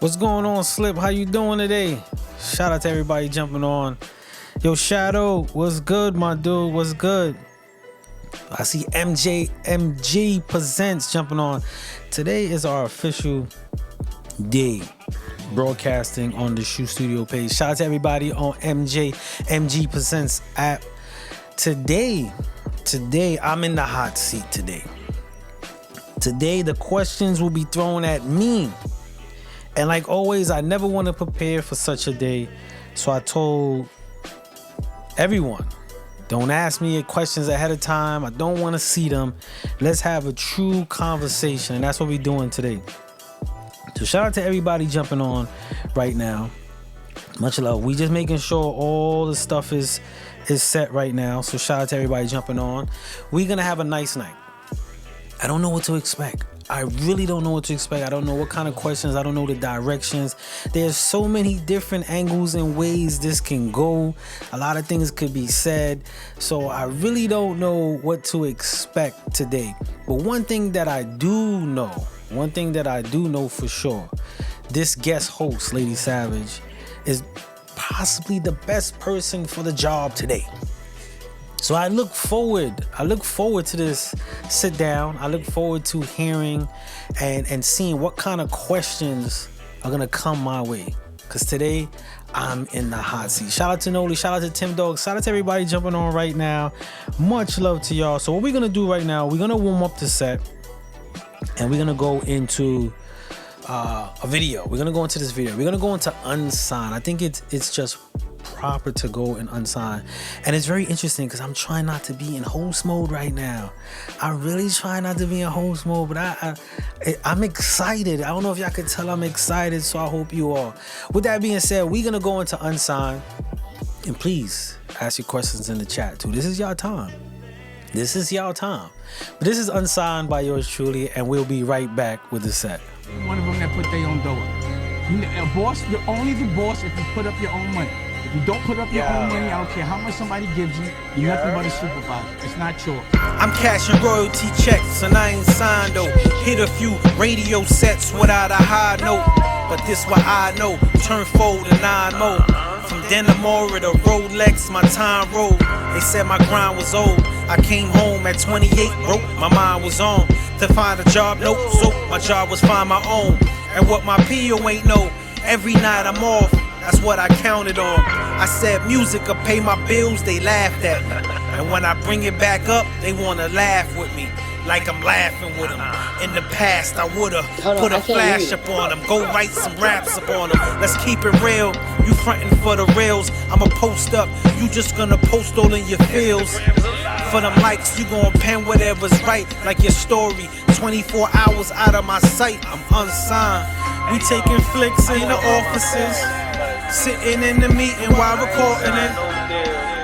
What's going on, Slip? How you doing today? Shout out to everybody jumping on. Yo, Shadow, what's good, my dude? What's good? I see MJMG Presents jumping on. Today is our official day broadcasting on the SHU Studio page. Shout out to everybody on MJMG Presents app. Today, I'm in the hot seat today. Today, the questions will be thrown at me. And like always, I never want to prepare for such a day. So I told everyone, don't ask me questions ahead of time. I don't want to see them. Let's have a true conversation. And that's what we're doing today. So shout out to everybody jumping on right now. Much love. We just making sure all the stuff is set right now. So shout out to everybody jumping on. We're going to have a nice night. I don't know what to expect. I really don't know what to expect. I don't know what kind of questions. I don't know the directions. There's so many different angles and ways this can go. A lot of things could be said. So I really don't know what to expect today. But one thing that I do know for sure, this guest host, Lady Savage, is possibly the best person for the job today. So I look forward to this sit down. I look forward to hearing and seeing what kind of questions are gonna come my way. Cause today I'm in the hot seat. Shout out to Noli, shout out to Tim Dog, shout out to everybody jumping on right now. Much love to y'all. So what we're gonna do right now, we're gonna warm up the set and we're gonna go into a video. We're gonna go into this video. We're gonna go into unsigned. I think it's just proper to go and unsign, and it's very interesting because I'm trying not to be in host mode right now. I really try not to be in host mode, but I'm excited. I don't know if y'all can tell I'm excited, so I hope you are. With that being said, we're gonna go into unsigned, and please ask your questions in the chat too. This is y'all time. But this is unsigned by yours truly, and we'll be right back with the set. One of them that put their own dough up. A boss, you're only the boss if you put up your own money. If you don't put up your own money, I don't care how much somebody gives you, you're nothing but a supervisor. It's not yours. I'm cashing royalty checks and I ain't signed though. Hit a few radio sets without a high note. But this what I know, turn 4 to 9 more. From Denimora to Rolex, my time rolled. They said my grind was old. I came home at 28, broke, my mind was on. To find a job, nope, so my job was find my own. And what my PO ain't know, every night I'm off. That's what I counted on. I said music could pay my bills, they laughed at me. And when I bring it back up, they wanna laugh with me. Like I'm laughing with them. In the past, I would've put a flash up on them. Go write some raps up on them. Let's keep it real. You frontin' for the rails, I'ma post up. You just gonna post all in your feels. For them likes, you gon' pen whatever's right. Like your story, 24 hours out of my sight. I'm unsigned. We taking flicks in the offices. Sitting in the meeting while recording it.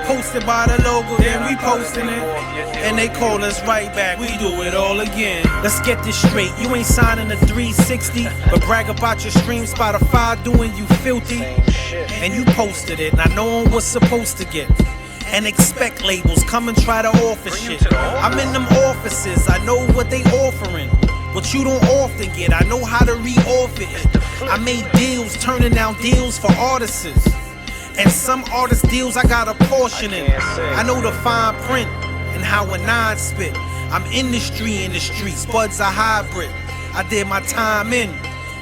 Posted by the logo, then we posting it. And they call us right back, we do it all again. Let's get this straight, you ain't signing a 360, but brag about your stream, Spotify doing you filthy. And you posted it, not knowing what's supposed to get. And expect labels, come and try to offer shit. I'm in them offices, I know what they offering. What you don't often get, I know how to re-offer it. I made deals, turning down deals for artists. And some artist deals I got a portion in. I know the fine print and how a 9 spit. I'm in the streets, Spud's a hybrid. I did my time in.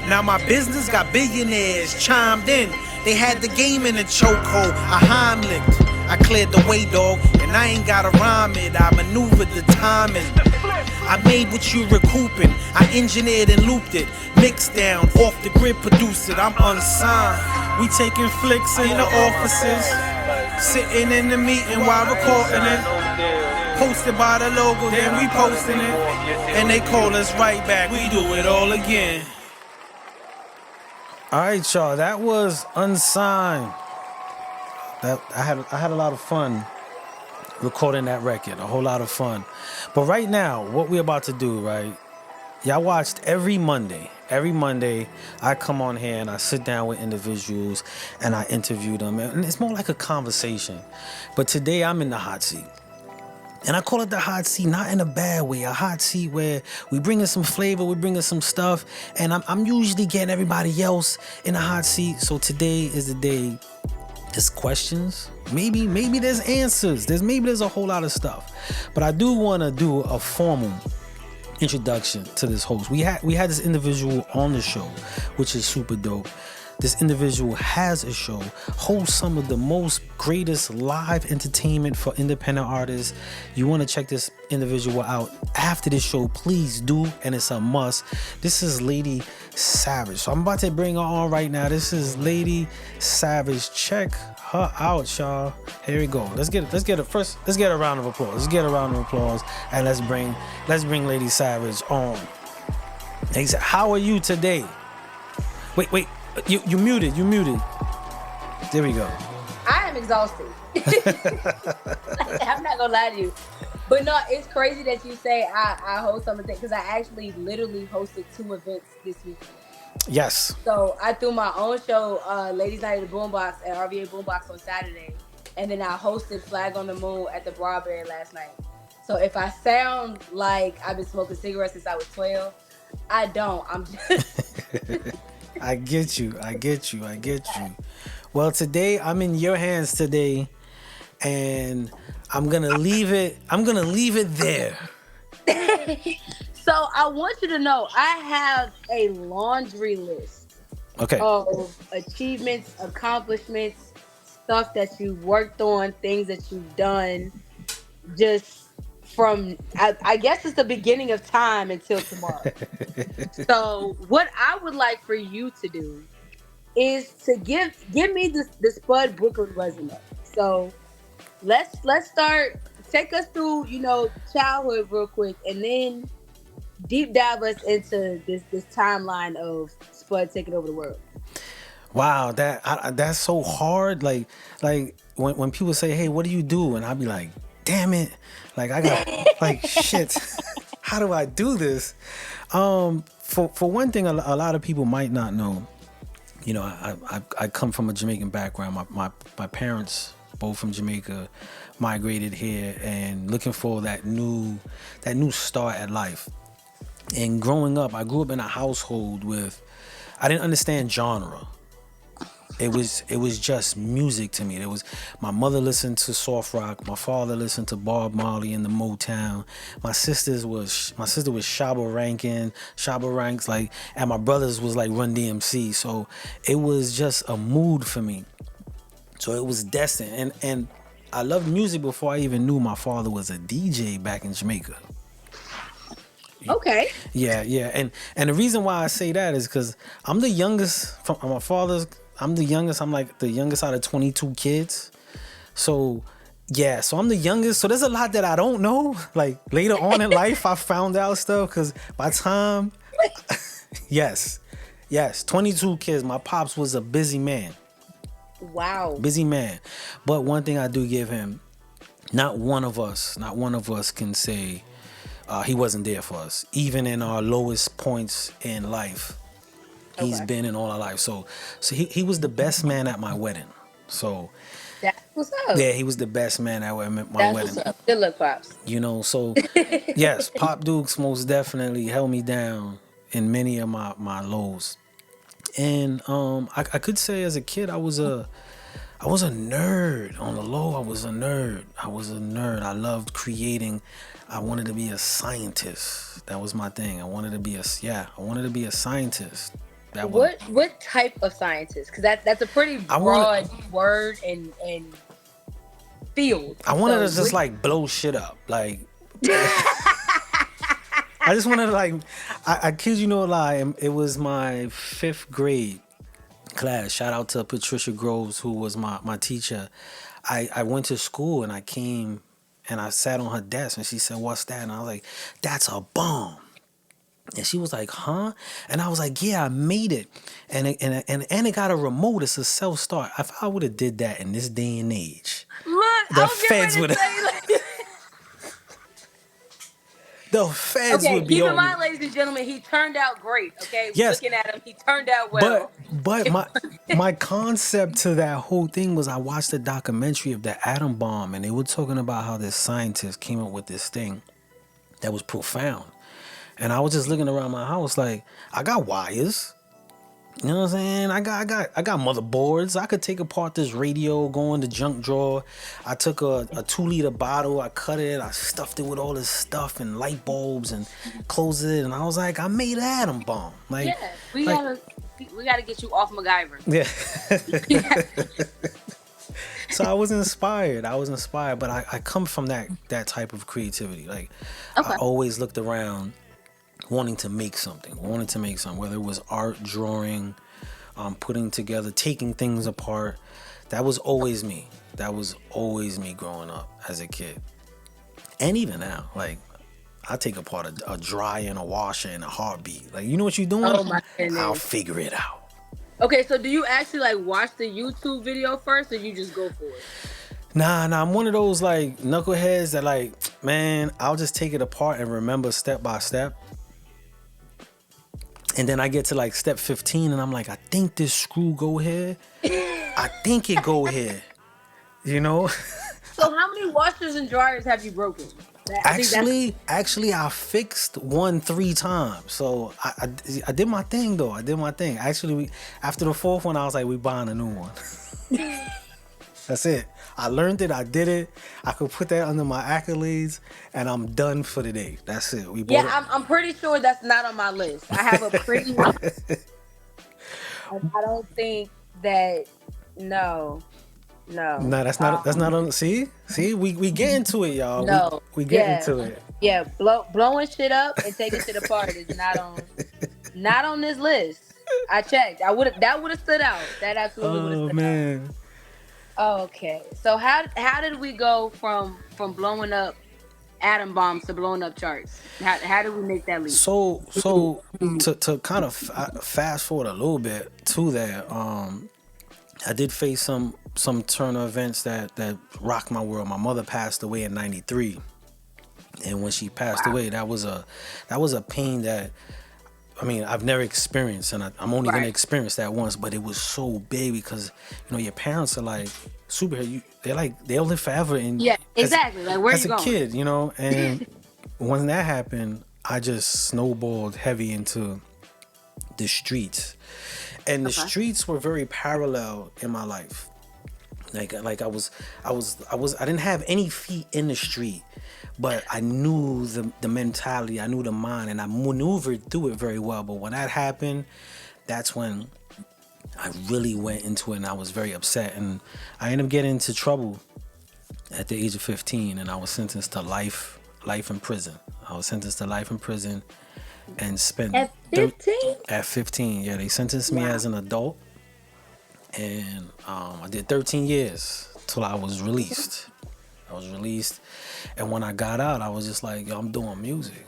Now my business got billionaires chimed in. They had the game in a chokehold, I Heimlicked. I cleared the way, dog, and I ain't gotta rhyme it. I maneuvered the timing. I made what you recouping. I engineered and looped it. Mixed down, off the grid, produced it. I'm unsigned. We taking flicks in the offices. Sitting in the meeting while recording it. Posted by the logo, then we posting it. And they call us right back. We do it all again. Alright, y'all, that was unsigned. I had a lot of fun recording that record, a whole lot of fun. But right now, what we're about to do, right? Y'all watched every Monday, I come on here and I sit down with individuals and I interview them. And it's more like a conversation. But today I'm in the hot seat. And I call it the hot seat, not in a bad way, a hot seat where we bring in some flavor, we bring in some stuff, and I'm usually getting everybody else in a hot seat. So today is the day. There's questions, maybe there's answers, there's a whole lot of stuff. But I do want to do a formal introduction to this host. We had this individual on the show, which is super dope. This individual has a show, hosts some of the most greatest live entertainment for independent artists. You want to check this individual out after this show, please do, and it's a must. This is Lady Savage. So I'm about to bring her on right now. This is Lady Savage. Check her out, y'all. Here we go. Let's get a round of applause. And let's bring Lady Savage on. He said, how are you today? Wait. You muted. There we go. I am exhausted. I'm not gonna lie to you. But no, it's crazy that you say I host something, because I actually literally hosted 2 events this week. Yes. So I threw my own show, Ladies Night at the Boombox at RVA Boombox on Saturday. And then I hosted Flag on the Moon at the Broadberry last night. So if I sound like I've been smoking cigarettes since I was 12, I don't. I'm just... I get you. Well, today I'm in your hands today, and I'm gonna leave it there. So I want you to know I have a laundry list of achievements, accomplishments, stuff that you've worked on, things that you've done, just from, I guess it's the beginning of time until tomorrow. So what I would like for you to do is to give me the Spud Brooklyn resume. So let's start, take us through, childhood real quick, and then deep dive us into this timeline of Spud taking over the world. Wow, that's so hard. Like when people say, "Hey, what do you do?" and I'll be like, "Damn it. Like I got shit. How do I do this?" For one thing, a lot of people might not know. I come from a Jamaican background. My parents, both from Jamaica, migrated here and looking for that new start at life. And growing up, I grew up in a household I didn't understand genre. It was just music to me. It was, my mother listened to soft rock, my father listened to Bob Marley and the Motown. My sister was Shabba Ranks, like, and my brothers was like Run DMC. So it was just a mood for me. So it was destined. And I loved music before I even knew my father was a DJ back in Jamaica. Okay. Yeah. And the reason why I say that is because I'm the youngest from my father's. I'm the youngest. I'm like the youngest out of 22 kids. So, yeah. So I'm the youngest. So there's a lot that I don't know. Like later on in life, I found out stuff because by time, yes, 22 kids. My pops was a busy man. Wow. Busy man. But one thing I do give him, not one of us can say he wasn't there for us, even in our lowest points in life. He's been in all our life. So he was the best man at my wedding. So that's what's up. Yeah, he was the best man at my that's wedding. What's up. Good luck, Pops. So yes, Pop Dukes most definitely held me down in many of my lows. And I could say as a kid I was a nerd. On the low, I was a nerd. I loved creating. I wanted to be a scientist. That was my thing. I wanted to be a scientist. What type of scientist? Because that's a pretty broad word and field. I wanted to just like blow shit up. Like I just wanted to like I kid you no lie. It was my 5th grade class. Shout out to Patricia Groves, who was my teacher. I went to school and I came and I sat on her desk and she said, "What's that?" And I was like, "That's a bomb." And she was like, "Huh?" And I was like, "Yeah, I made it. And it got a remote. It's a self-start." If I would have did that in this day and age, look, the feds would have. the feds Okay, would be keep in on me. mind, ladies and gentlemen, he turned out great. Okay, we Yes, looking at him, he turned out but well. my concept to that whole thing was I watched a documentary of the atom bomb, and they were talking about how this scientist came up with this thing that was profound. And I was just looking around my house like, I got wires. You know what I'm saying? I got motherboards. I could take apart this radio, go in the junk drawer. I took a 2-liter bottle, I cut it, I stuffed it with all this stuff and light bulbs and closed it, and I was like, I made an atom bomb. Like, Yeah, we like, gotta get you off MacGyver. yeah. So I was inspired. But I come from that type of creativity. Like, Okay. I always looked around wanting to make something, whether it was art, drawing, putting together, taking things apart. That was always me. Growing up as a kid. And even now, like, I take apart a dryer and a washer in a heartbeat. Like, you know what you're doing? Oh my goodness. I'll figure it out. Okay, so do you actually like watch the YouTube video first, or you just go for it? Nah, I'm one of those like knuckleheads that like, man, I'll just take it apart and remember step by step. And then I get to like step 15 and I'm like, I think this screw go here. I think it go here. You know? So how many washers and dryers have you broken? Actually, I fixed one 3 times. So I did my thing though. Actually, after the 4th one, I was like, we buying a new one. That's it. I learned it. I did it. I could put that under my accolades, and I'm done for the day. That's it. We bought Yeah, I'm pretty sure that's not on my list. I have a pretty. I don't think that. No. No, that's not on. See, we get into it, y'all. No, we get into it. Yeah, blowing shit up and taking shit apart is not on this list. I checked. That would have stood out. That absolutely would have stood out. Oh man. Okay, so how did we go from blowing up atom bombs to blowing up charts? How did we make that leap? So to kind of fast forward a little bit to that, I did face some Turner events that rocked my world. My mother passed away in '93, and when she passed away, that was a pain that, I mean, I've never experienced, and I'm only gonna experience that once. But it was so big because, you know, your parents are like superheroes. They'll live forever. And yeah, exactly. Like, where as you going? a kid, you know. And when that happened, I just snowballed heavy into the streets, and the streets were very parallel in my life. Like I didn't have any feet in the street, but I knew the mentality, I knew the mind, and I maneuvered through it very well. But when that happened, that's when I really went into it, and I was very upset, and I ended up getting into trouble at the age of 15, and I was sentenced to life in prison. And spent at 15. At 15, yeah, they sentenced me as an adult. And I did 13 years till I was released. And when I got out, I was just like, yo, I'm doing music.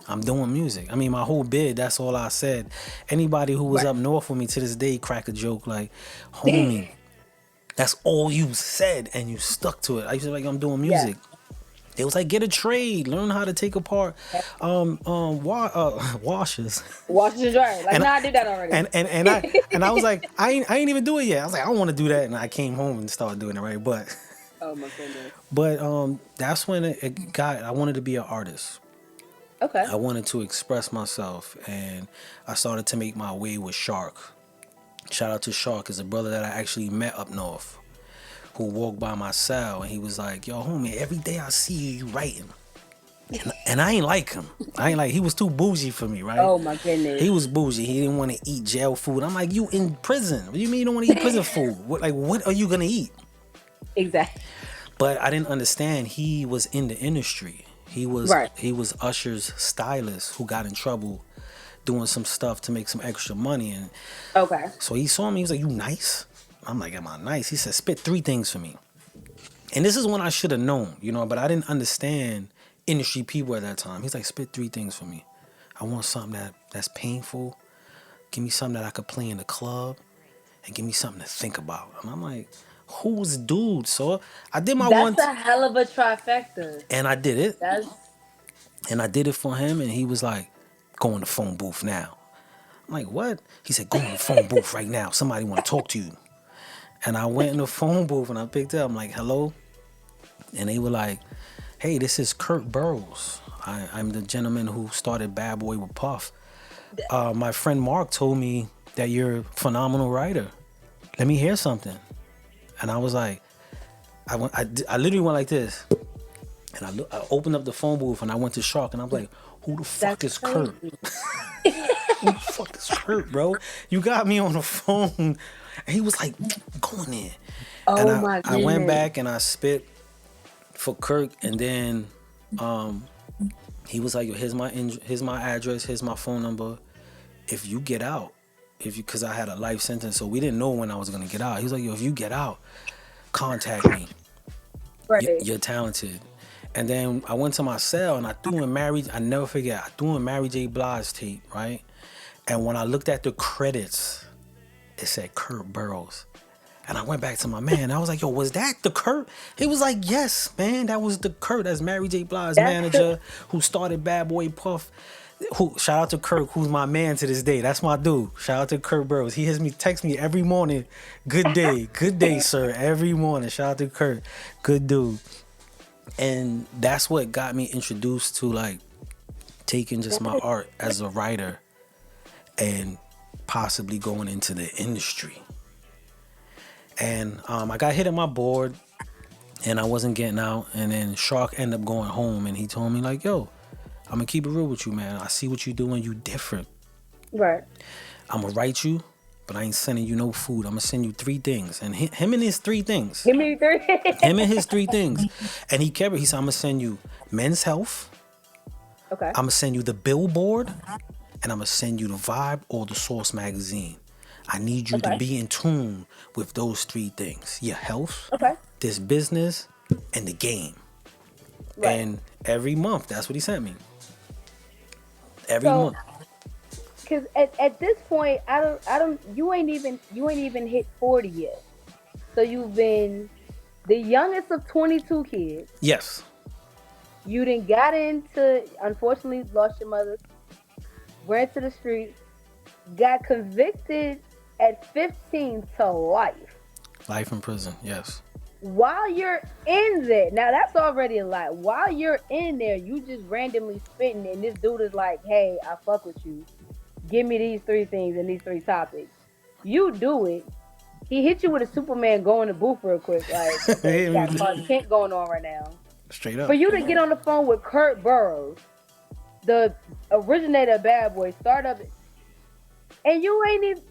I'm doing music. I mean, my whole bid, that's all I said. Anybody who was up north with me to this day crack a joke like, homie, that's all you said and you stuck to it. I used to be like, I'm doing music. Yeah. It was like, get a trade, learn how to take apart washers. Washers and dryers. Like, I did that already. And I was like, I ain't even do it yet. I was like, I don't want to do that, and I came home and started doing it, right? But oh my goodness. But that's when it got. I wanted to be an artist. Okay. I wanted to express myself, and I started to make my way with Shark. Shout out to Shark, is a brother that I actually met up north, who walked by my cell, and he was like, yo, homie, every day I see you writing. And I ain't like him. He was too bougie for me, right? Oh my goodness. He was bougie. He didn't want to eat jail food. I'm like, you in prison. What do you mean you don't want to eat prison food? What are you going to eat? Exactly. But I didn't understand he was in the industry. He was Usher's stylist who got in trouble doing some stuff to make some extra money. And so he saw me, he was like, you nice? I'm like, am I nice? He said, spit 3 things for me. And this is when I should have known, you know, but I didn't understand industry people at that time. He's like, spit 3 things for me. I want something that's painful. Give me something that I could play in the club, and give me something to think about. And I'm like, who's dude? So I did my one. That's a hell of a trifecta. And I did it. And I did it for him, and he was like, go in the phone booth now. I'm like, what? He said, go in the phone booth right now. Somebody want to talk to you. And I went in the phone booth, and I picked up. I'm like, hello? And they were like, hey, this is Kurt Burrows. I'm the gentleman who started Bad Boy with Puff. My friend Mark told me that you're a phenomenal writer. Let me hear something. And I was like, I literally went like this. And I opened up the phone booth and I went to Shark and I was like, who the fuck is Kurt? Who the fuck is Kurt, bro? You got me on the phone. And he was like, go in there. Oh and my goodness. I went back and I spit for Kirk, and then he was like, yo, here's my address, here's my phone number. If you get out, because I had a life sentence, so we didn't know when I was gonna get out. He was like, yo, if you get out, contact me. Right. You're talented. And then I went to my cell and I threw in I never forget, I threw in Mary J. Blige tape, right? And when I looked at the credits, it said Kurt Burrows. And I went back to my man. I was like, yo, was that the Kurt? He was like, yes, man, that was the Kurt. That's Mary J. Blige's manager who started Bad Boy Puff. Shout out to Kirk, who's my man to this day. That's my dude. Shout out to Kurt Burrows. He texts me every morning. Good day, sir. Every morning. Shout out to Kurt. Good dude. And that's what got me introduced to like taking just my art as a writer and possibly going into the industry. And I got hit at my board and I wasn't getting out. And then Shark ended up going home and he told me like, yo, I'm gonna keep it real with you, man. I see what you doing. You different. Right. I'm gonna write you, but I ain't sending you no food. I'm gonna send you 3 things. And him and his 3 things. Him and his 3 things. And he kept it. He said, I'm gonna send you Men's Health. Okay. I'm gonna send you the Billboard. And I'm gonna send you the Vibe or the Source magazine. I need you to be in tune with those 3 things. Your health, this business, and the game. Right. And every month, that's what he sent me. Every month. Because at this point, you ain't even hit 40 yet. So you've been the youngest of 22 kids. Yes. You done got into, unfortunately, lost your mother, ran to the streets, got convicted at 15 to life. Life in prison, yes. While you're in there, now that's already a lot. While you're in there, you just randomly spitting, and this dude is like, hey, I fuck with you. Give me these 3 things and these 3 topics. You do it. He hit you with a Superman go in the booth real quick. Like, got Clark Kent going on right now. Straight up. For you to get on the phone with Kurt Burrows, the originator of Bad Boy, startup, and you ain't even.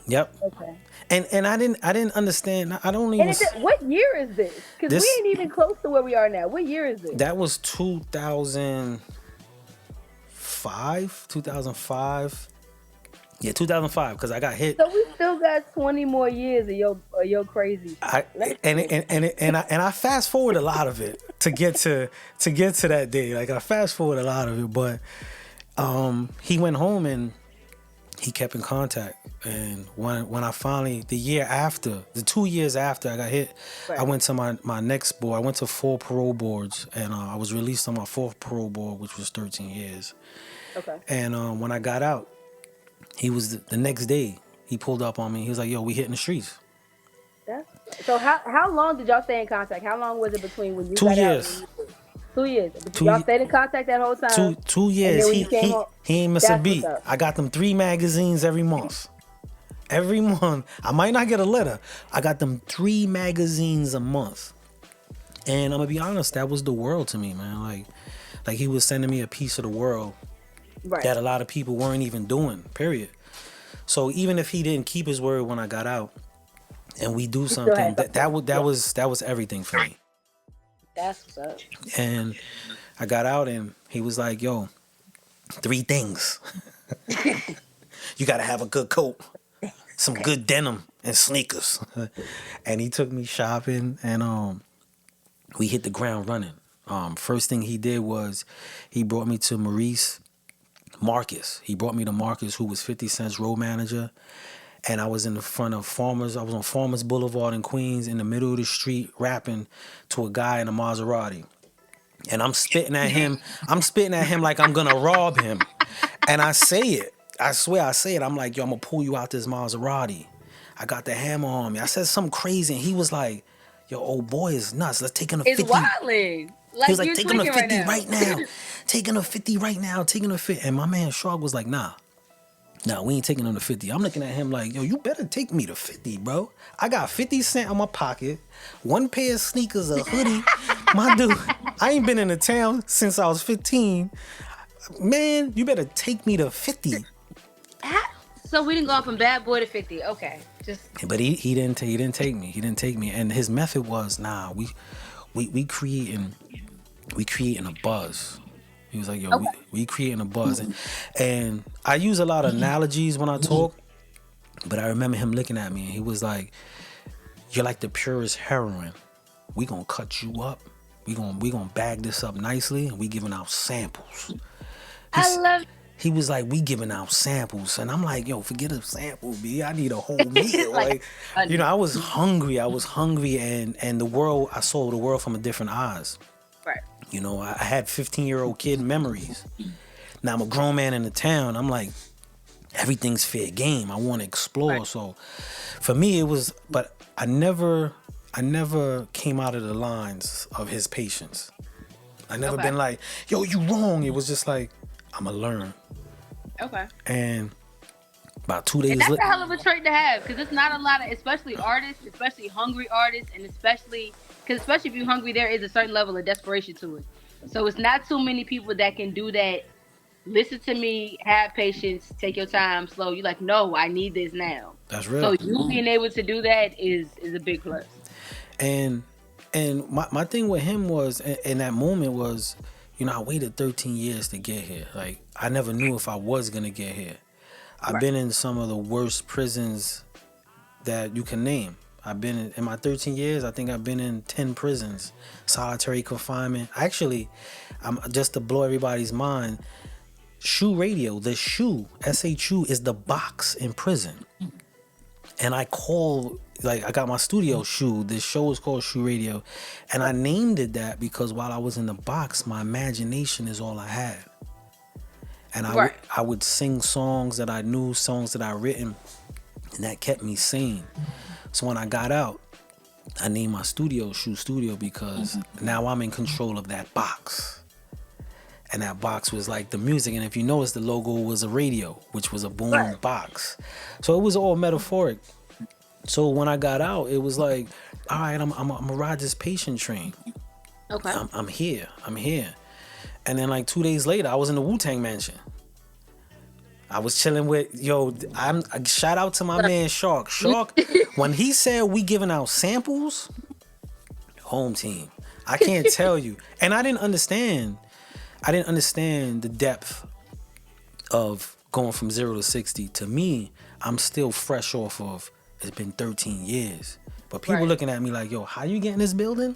Yep. Okay. And I didn't understand. I don't even. What year is this? Because we ain't even close to where we are now. What year is this? That was 2005. 2005. Yeah, 2005. Because I got hit. So we still got 20 more years of your crazy. And I fast forward a lot of it to get to that day. Like I fast forward a lot of it, but he went home and he kept in contact. And when I finally, the 2 years after I got hit, I went to my next board. I went to 4 parole boards, and I was released on my 4th parole board, which was 13 years. Okay. And when I got out, he was the next day. He pulled up on me. He was like, "Yo, we hitting the streets." So how long did y'all stay in contact? How long was it between when you 2 got years. out? 2 years. Y'all stayed in contact that whole time. 2 years. He ain't miss a beat. I got them 3 magazines every month. Every month. I might not get a letter. I got them 3 magazines a month. And I'm gonna be honest, that was the world to me, man. Like he was sending me a piece of the world that a lot of people weren't even doing, period. So even if he didn't keep his word when I got out and we do something, that was everything for me. That's what's up. And I got out and he was like, yo, 3 things. You gotta have a good coat, some good denim and sneakers. And he took me shopping and we hit the ground running. First thing he did was he brought me to Marcus. He brought me to Marcus, who was 50 Cent's road manager. And I was in the front of Farmers. I was on Farmers Boulevard in Queens in the middle of the street rapping to a guy in a Maserati. And I'm spitting at him. I'm spitting at him like I'm gonna rob him. And I say it. I swear I say it. I'm like, yo, I'm gonna pull you out this Maserati. I got the hammer on me. I said something crazy, and he was like, yo, old boy is nuts. Let's take him to It's 50. wildin'. He Like was like, you're take him to tweaking 50 right right now. Taking him to 50 right now. Taking him to 50. And my man Shark was like, nah, we ain't taking him to 50. I'm looking at him like, yo, you better take me to 50, bro. I got 50 cents in my pocket, one pair of sneakers, a hoodie. My dude, I ain't been in the town since I was 15. Man, you better take me to 50. So we didn't go from bad boy to 50. Okay, just. But he didn't take me. He didn't take me. And his method was, nah, we creating a buzz. He was like, yo, Okay. we creating a buzz. And I use a lot of analogies when I talk, but I remember him looking at me and he was like, you're like the purest heroin. We gonna cut you up. We gonna bag this up nicely, and we giving out samples. I love. He was like, we giving out samples. And I'm like, yo, forget a sample, B. I need a whole meal. like, I was hungry. And the world, I saw the world from a different eyes. Right. I had 15-year-old kid memories. Now I'm a grown man in the town. I'm like, everything's fair game. I want to explore. Right. So for me, it was, but I never came out of the lines of his patience. I never been like, yo, you wrong. It was just like, I'ma learn. Okay. And about 2 days later. That's a hell of a trait to have, because it's not a lot of, especially artists, especially hungry artists, and especially if you're hungry, there is a certain level of desperation to it. So it's not too many people that can do that. Listen to me, have patience, take your time, slow. You're like, no, I need this now. That's real. So you being able to do that is a big plus. And my thing with him was, in that moment was, I waited 13 years to get here. Like, I never knew if I was going to get here. I've been in some of the worst prisons that you can name. I've been in my 13 years, I think I've been in 10 prisons, solitary confinement. Actually, just to blow everybody's mind, SHU Radio, the SHU, SHU is the box in prison. And I got my studio SHU. This show is called SHU Radio. And I named it that because while I was in the box, my imagination is all I had. And I would sing songs that I knew, songs that I written, and that kept me sane. So when I got out, I named my studio SHU Studio because now I'm in control of that box. And that box was like the music. And if you notice, the logo was a radio, which was a boom box. So it was all metaphoric. So when I got out, it was like, all right, I'm gonna ride this patient train. Okay. I'm here. And then like 2 days later, I was in the Wu-Tang Mansion. I was chilling with, shout out to my man Shark. Shark, when he said we giving out samples, home team. I can't tell you. And I didn't understand the depth of going from 0 to 60. To me, I'm still fresh off of, it's been 13 years. But people looking at me like, yo, how you get in this building?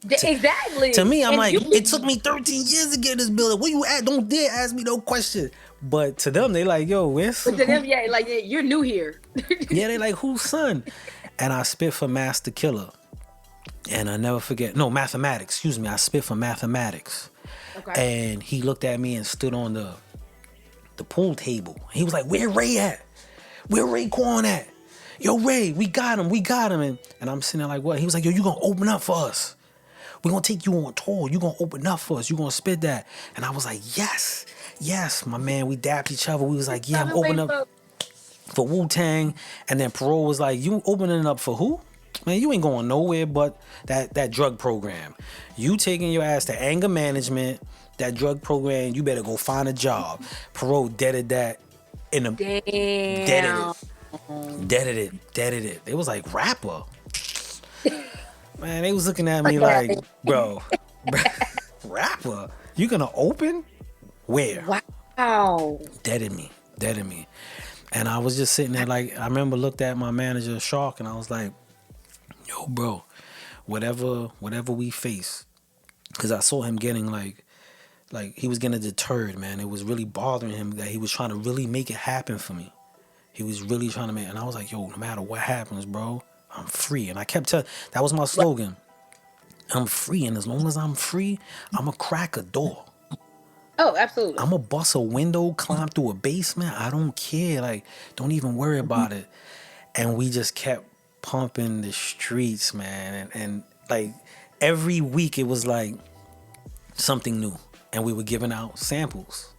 Exactly. To me, I'm like, it took me 13 years to get in this building. Where you at? Don't dare ask me no question. But to them, they like, yo, where's... But to them, you're new here. Yeah, they like, whose son? And I spit for Master Killer. And I never forget, mathematics, excuse me. I spit for mathematics. Okay. And he looked at me and stood on the pool table. He was like, where Ray at? Where Raekwon at? Yo, Ray, we got him. And I'm sitting there like, what? He was like, yo, you gonna open up for us. We're gonna take you on tour. You gonna open up for us. You gonna spit that. And I was like, yes, my man. We dapped each other. We was like, yeah, I'm opening up for Wu-Tang. And then Parole was like, you opening up for who? Man, you ain't going nowhere but that drug program. You taking your ass to anger management, that drug program, you better go find a job. Parole deaded that in a... Damn. Deaded it. They was like, rapper? Man, they was looking at me like, bro, rapper? You gonna open? Where? Wow. Deaded me. And I was just sitting there like, I remember looked at my manager, Shark, and I was like, yo, bro, whatever we face, because I saw him getting like he was getting deterred, man. It was really bothering him that he was trying to really make it happen for me. He was really trying to make, and I was like, yo, no matter what happens, bro, I'm free. And I kept telling, that was my slogan. I'm free, and as long as I'm free, I'ma crack a door. Oh, absolutely. I'ma bust a window, climb through a basement. I don't care. Like, don't even worry about it. And we just kept pumping the streets, man. And like every week it was like something new. And we were giving out samples.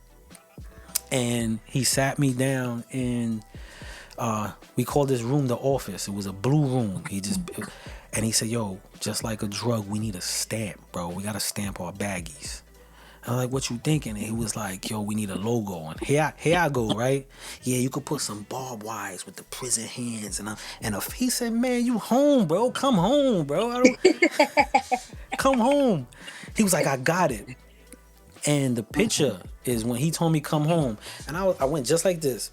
And he sat me down in we called this room the office. It was a blue room. And he said, yo, just like a drug, we need a stamp, bro. We gotta stamp our baggies. I was like, what you thinking? And he was like, yo, we need a logo. And here I go, right? Yeah, you could put some barbed wires with the prison hands. He said, man, you home, bro. Come home, bro. Come home. He was like, I got it. And the picture is when he told me come home. And I went just like this.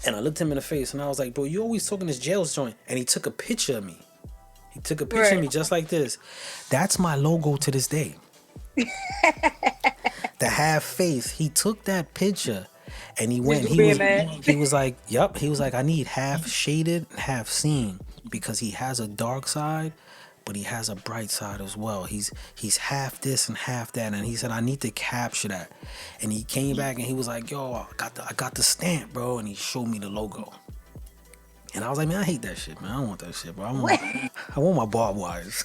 And I looked him in the face and I was like, bro, you always talking this jail joint. And he took a picture of me. He took a picture of me just like this. That's my logo to this day. The Have Faith. He took that picture and he went. He was like, yup. He was like, I need half shaded, half seen, because he has a dark side, but he has a bright side as well. He's half this and half that, and he said, I need to capture that. And he came back and he was like, yo, I got the stamp, bro, and he showed me the logo. And I was like, man, I hate that shit, man. I don't want that shit, bro. I want my barbed wires.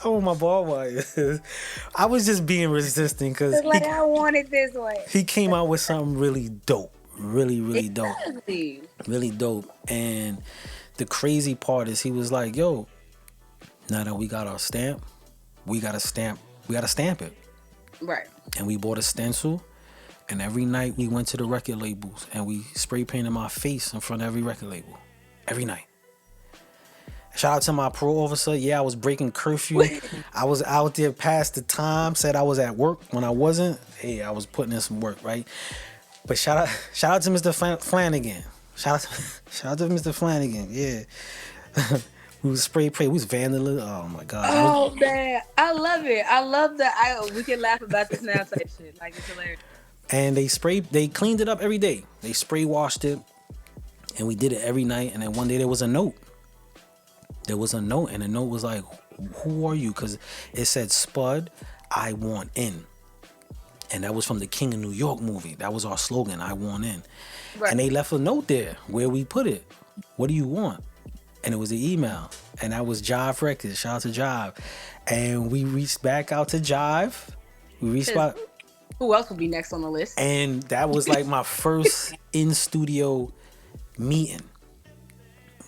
I want my barbed wires. I was just being resistant because like I want it this way. He came out with something really dope. Really dope. Exactly. Really dope. And the crazy part is he was like, yo, now that we got our stamp, we gotta stamp it. Right. And we bought a stencil, and every night we went to the record labels and we spray painted my face in front of every record label. Every night. Shout out to my parole officer. Yeah, I was breaking curfew. I was out there past the time, said I was at work when I wasn't. Hey, I was putting in some work, right? But shout out to Mr. Flanagan. Shout out to Mr. Flanagan. Yeah. We was spray paint. We was vandalism. Oh my God. Oh man, I love it. I love that. We can laugh about this now type shit. Like, it's hilarious. And they cleaned it up every day. They spray washed it, and we did it every night. And then one day there was a note. And the note was like, who are you? Because it said, Spud, I want in. And that was from the King of New York movie. That was our slogan, I want in. Right. And they left a note there where we put it. What do you want? And it was an email. And that was Jive Records. Shout out to Jive. And we reached back out to Jive. Who else would be next on the list? And that was like my first in-studio meeting.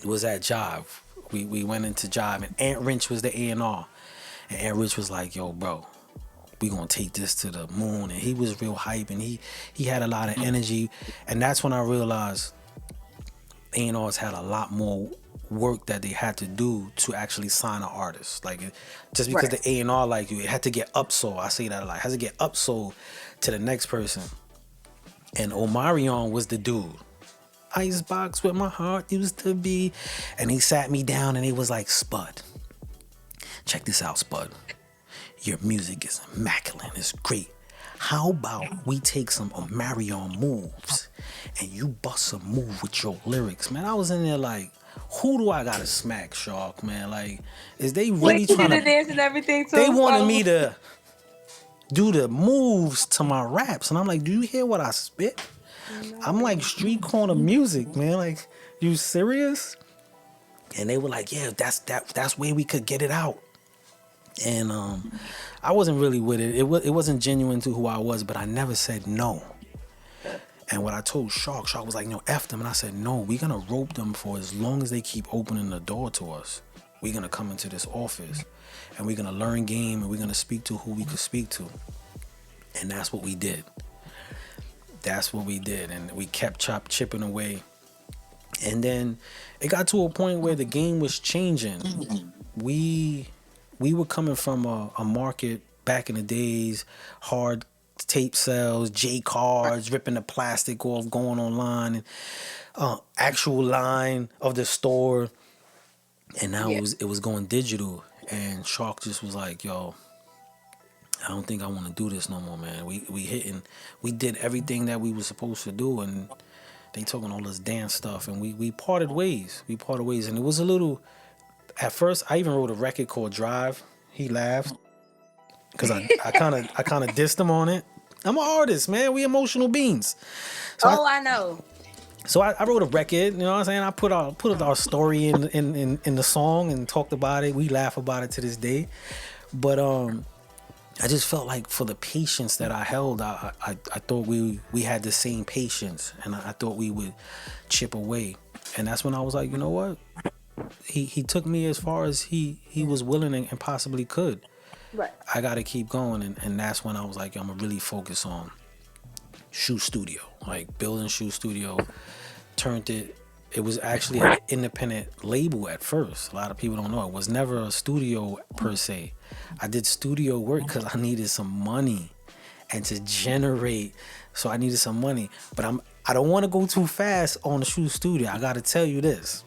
It was at Jive. We went into Jive, and Ant Wrench was the A&R. And Ant Wrench was like, yo, bro, we gonna take this to the moon. And he was real hype, and he had a lot of energy. And that's when I realized A&Rs had a lot more work that they had to do to actually sign an artist. Like, just because the A&R like you, it had to get upsold. I say that a lot. It has to get upsold to the next person. And Omarion was the dude. Icebox where my heart used to be. And he sat me down and he was like, Spud, check this out, Spud. Your music is immaculate. It's great. How about we take some Omarion moves and you bust a move with your lyrics? Man, I was in there like, who do I gotta smack, Shark, man? Like, is they really trying to dance and everything too? They wanted me to do the moves to my raps. And I'm like, do you hear what I spit? No. I'm like street corner music, man. Like, you serious? And they were like, yeah, that's where we could get it out. And I wasn't really with it. It wasn't genuine to who I was, but I never said no. And what I told Shark was like, no, F them. And I said, no, we're going to rope them for as long as they keep opening the door to us. We're going to come into this office and we're going to learn game and we're going to speak to who we could speak to. And that's what we did. And we kept chipping away. And then it got to a point where the game was changing. We were coming from a market back in the days, hard tape sales, J cards, ripping the plastic off, going online, and actual line of the store. And now it was going digital. And Shark just was like, yo, I don't think I want to do this no more, man. We did everything that we were supposed to do, and they talking all this dance stuff, and we parted ways. And it was a little, at first I even wrote a record called Drive. He laughed because I kind of dissed him on it. I'm an artist, man. We emotional beings. So I know. So I wrote a record, you know what I'm saying? I put our story in the song and talked about it. We laugh about it to this day. But I just felt like for the patience that I held, I thought we had the same patience, and I thought we would chip away. And that's when I was like, you know what? He took me as far as he was willing and possibly could. Right. I got to keep going, and that's when I was like, I'm gonna really focus on SHU Studio, like building SHU Studio. Turned it. It was actually an independent label at first. A lot of people don't know. It was never a studio per se. I did studio work because I needed some money and to generate. So I needed some money. But I don't want to go too fast on the SHU Studio. I got to tell you this.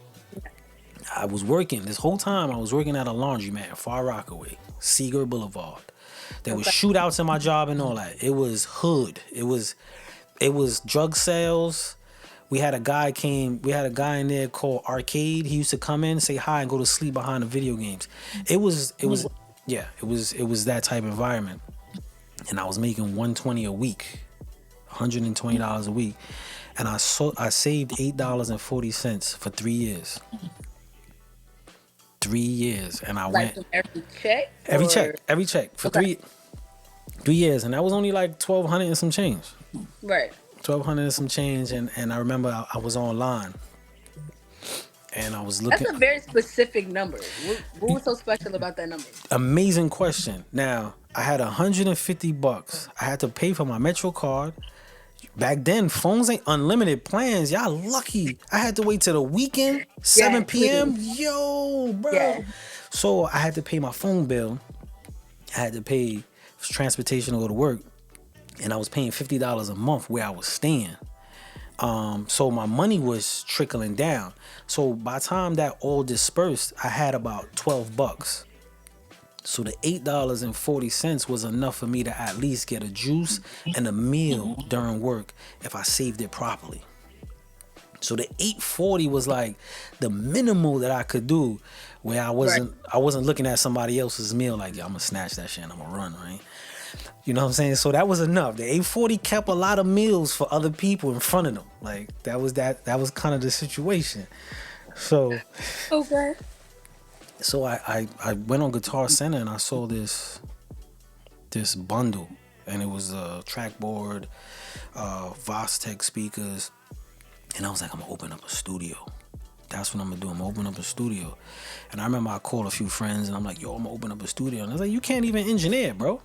I was working this whole time. I was working at a laundromat, Far Rockaway, Seager Boulevard. There was shootouts in my job and all that. It was hood. It was drug sales. We had a guy in there called Arcade. He used to come in, say hi, and go to sleep behind the video games. It was that type of environment. And I was making $120 a week, $120 a week. And I saved $8.40 for 3 years. 3 years. And I went every check? Every check for 3 years. And that was only like $1,200 and some change. Right. $1,200 and some change, and I remember I was online, and I was looking. That's a very specific number. What was so special about that number? Amazing question. Now I had $150. I had to pay for my Metro card. Back then, phones ain't unlimited plans. Y'all lucky. I had to wait till the weekend, 7 p.m. Yo, bro. Yeah. So I had to pay my phone bill. I had to pay for transportation to go to work. And I was paying $50 a month where I was staying. So my money was trickling down. So by the time that all dispersed, I had about $12. So the $8.40 was enough for me to at least get a juice and a meal during work if I saved it properly. So the $8.40 was like the minimal that I could do, where I wasn't looking at somebody else's meal like, yeah, I'm gonna snatch that shit and I'm gonna run, right? You know what I'm saying? So that was enough. The $8.40 kept a lot of meals for other people in front of them. Like that was kind of the situation. So okay. So I went on Guitar Center and I saw this bundle, and it was a trackboard, Vostech speakers, and I was like, I'm gonna open up a studio. That's what I'm gonna do. I'm gonna open up a studio. And I remember I called a few friends and I'm like, yo, I'm gonna open up a studio. And I was like, you can't even engineer, bro.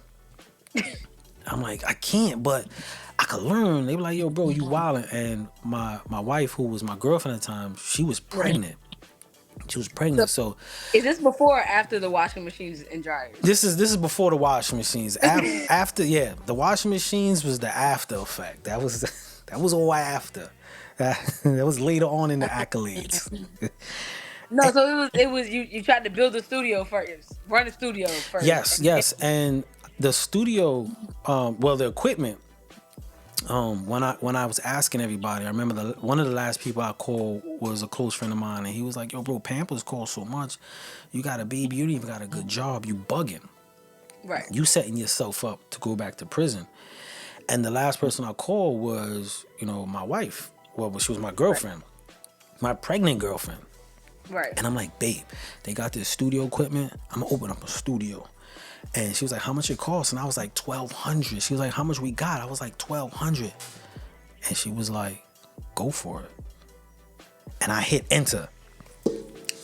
I'm like, I can't, but I could learn. They were like, yo, bro, you wildin'. And my wife, who was my girlfriend at the time, she was pregnant. She was pregnant. So is this before or after the washing machines and dryers? This is before the washing machines. After, yeah, the washing machines was the after effect. That was all after. That was later on in the accolades. No, so it was you tried to build a studio first, run a studio first. Yes, and the studio, the equipment. When I was asking everybody, I remember one of the last people I called was a close friend of mine, and he was like, "Yo, bro, Pampers cost so much. You got a baby, you don't even got a good job. You bugging. Right. You setting yourself up to go back to prison." And the last person I called was, my wife. Well, she was my girlfriend, my pregnant girlfriend. Right. And I'm like, babe, they got this studio equipment. I'm gonna open up a studio. And she was like, how much it costs? And I was like, $1,200. She was like, how much we got? I was like, $1,200. And she was like, go for it. And I hit enter.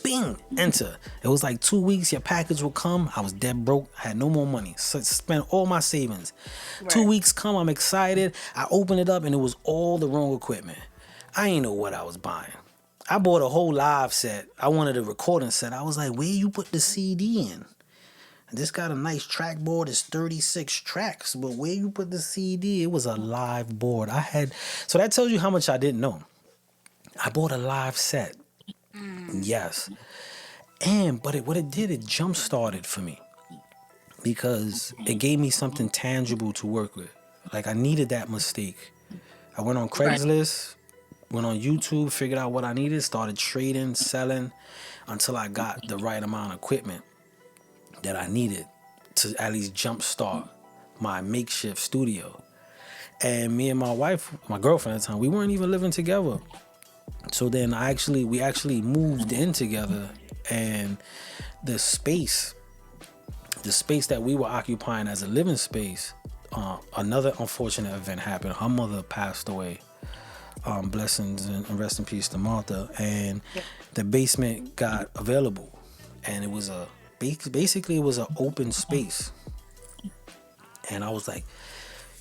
Bing, enter. It was like 2 weeks, your package will come. I was dead broke. I had no more money. So I spent all my savings. Right. 2 weeks come, I'm excited. I opened it up and it was all the wrong equipment. I ain't know what I was buying. I bought a whole live set. I wanted a recording set. I was like, where you put the CD in? This got a nice track board. It's 36 tracks, but where you put the CD, it was a live board. So that tells you how much I didn't know. I bought a live set. Yes. But what it did, it jump-started for me because it gave me something tangible to work with. Like I needed that mistake. I went on Craigslist, went on YouTube, figured out what I needed, started trading, selling. until I got the right amount of equipment that I needed to at least jumpstart my makeshift studio. And me and my wife, my girlfriend at the time, we weren't even living together. So then we actually moved in together, and the space that we were occupying as a living space, another unfortunate event happened. Her mother passed away. Blessings and rest in peace to Martha. And the basement got available, and it was basically it was an open space. And I was like,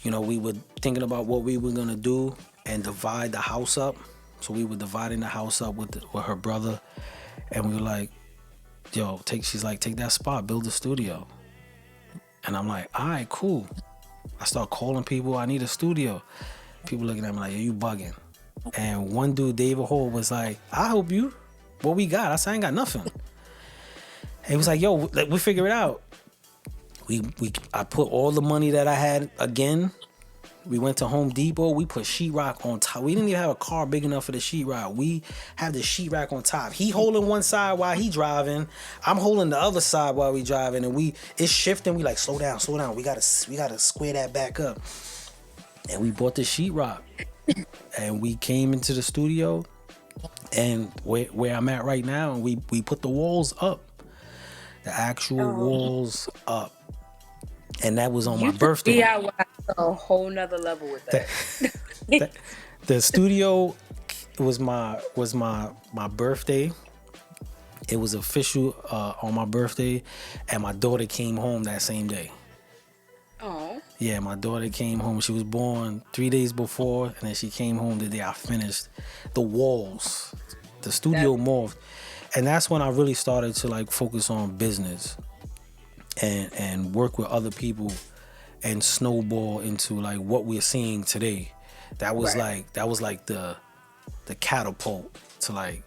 we were thinking about what we were gonna do and divide the house up. So we were dividing the house up with her brother, and we were like, she's like, take that spot, build a studio. And I'm like, all right, cool. I start calling people, I need a studio. People looking at me like, you bugging. And one dude, David Hall, was like, I'll help you. What we got? I said, I ain't got nothing. And he was like, we figure it out. I put all the money that I had again. We went to Home Depot. We put sheetrock on top. We didn't even have a car big enough for the sheetrock. We have the sheetrock on top. He holding one side while he driving. I'm holding the other side while we driving. And it's shifting. We like, slow down. We gotta square that back up. And we bought the sheetrock. And we came into the studio. And where I'm at right now, and we put the walls up. The actual walls up. And that was on my birthday. DIY a whole nother level with that. The studio was my birthday. It was official on my birthday, and my daughter came home that same day. Oh. Yeah, my daughter came home. She was born 3 days before, and then she came home the day I finished the walls. The studio morphed, and that's when I really started to like focus on business and work with other people and snowball into like what we're seeing today. That was like the catapult to like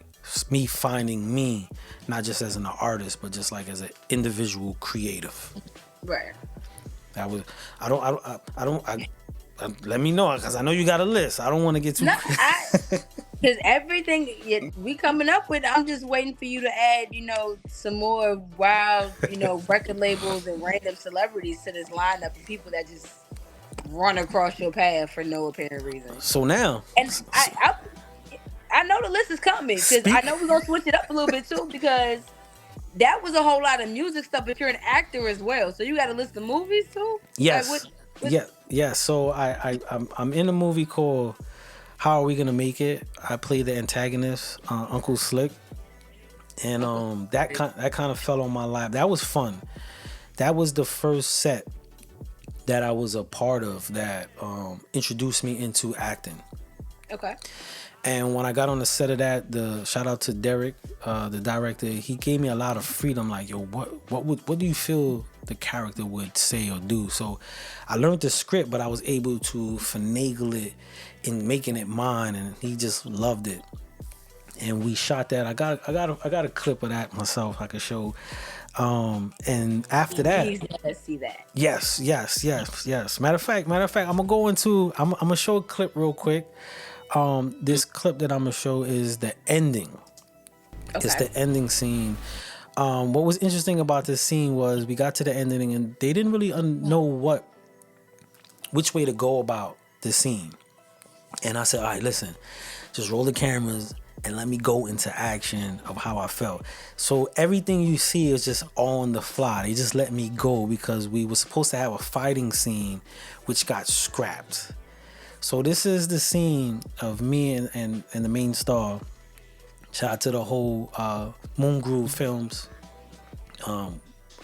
me finding me, not just as an artist, but just like as an individual creative. Right. That was let me know, because I know you got a list. I don't want to get too because everything we coming up with, I'm just waiting for you to add, some more wild, record labels and random celebrities to this lineup of people that just run across your path for no apparent reason. So now, and I know the list is coming, because I know we're gonna switch it up a little bit too, because that was a whole lot of music stuff, but you're an actor as well, so you got a list of movies too. Yes. Yeah. So I'm in a movie called How Are We Gonna Make It? I play the antagonist, Uncle Slick, and that kind of fell on my lap. That was fun. That was the first set that I was a part of that introduced me into acting. Okay. And when I got on the set of that, shout out to Derek, the director, he gave me a lot of freedom. Like, what do you feel the character would say or do? So I learned the script, but I was able to finagle it in making it mine, and he just loved it. And we shot that. I got a clip of that myself I could show. And after that, please let us see that. Yes. Matter of fact, I'm gonna show a clip real quick. This clip that I'm gonna show is the ending. Okay. It's the ending scene. What was interesting about this scene was we got to the ending and they didn't really know which way to go about the scene. And I said, all right, listen, just roll the cameras and let me go into action of how I felt. So everything you see is just on the fly. They just let me go because we were supposed to have a fighting scene which got scrapped. So this is the scene of me and the main star. Shout out to the whole Moon Groove Films. I'm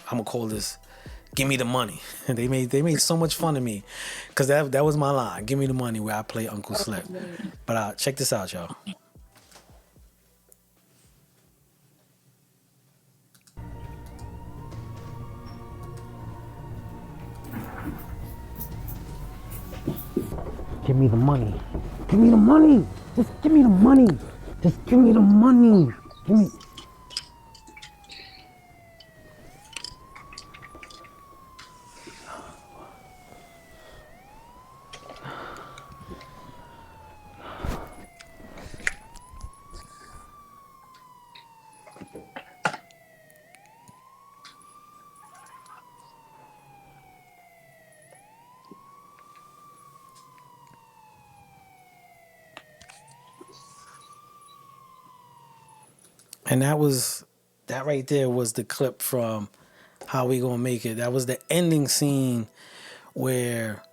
gonna call this "Give Me the Money." They made so much fun of me because that was my line. "Give me the money," where I play Uncle Slick. But check this out, y'all. Give me the money. Give me the money. Just give me the money. Just give me the money. Give me. And that right there was the clip from How We Gonna Make It. That was the ending scene where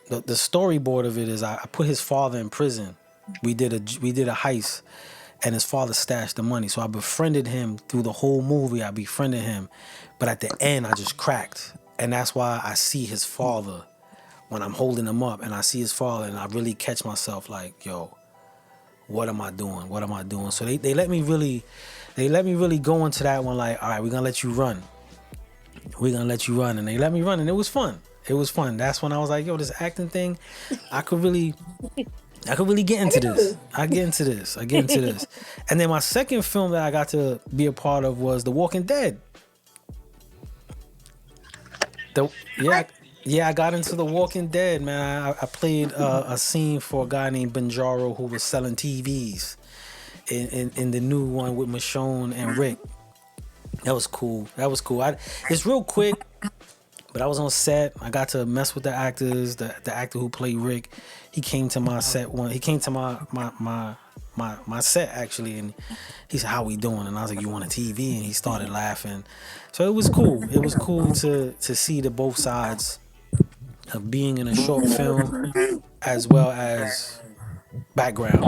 the storyboard of it is I put his father in prison. We did a heist, and his father stashed the money. So I befriended him through the whole movie. I befriended him, but at the end I just cracked, and that's why I see his father when I'm holding him up, and I see his father, and I really catch myself like, yo, what am I doing? What am I doing? So they let me really go into that one like, all right, we're gonna let you run. We're gonna let you run, and they let me run, and it was fun. It was fun. That's when I was like, yo, this acting thing, I could really get into this. I get into this. And then my second film that I got to be a part of was The Walking Dead. I got into The Walking Dead, man. I played a scene for a guy named Benjaro who was selling TVs in the new one with Michonne and Rick. That was cool. It's real quick, but I was on set. I got to mess with the actors. The actor who played Rick, he came to my set He came to my set actually, and he said, "How we doing?" And I was like, "You want a TV?" And he started laughing. So it was cool. It was cool to see the both sides of being in a short film as well as background.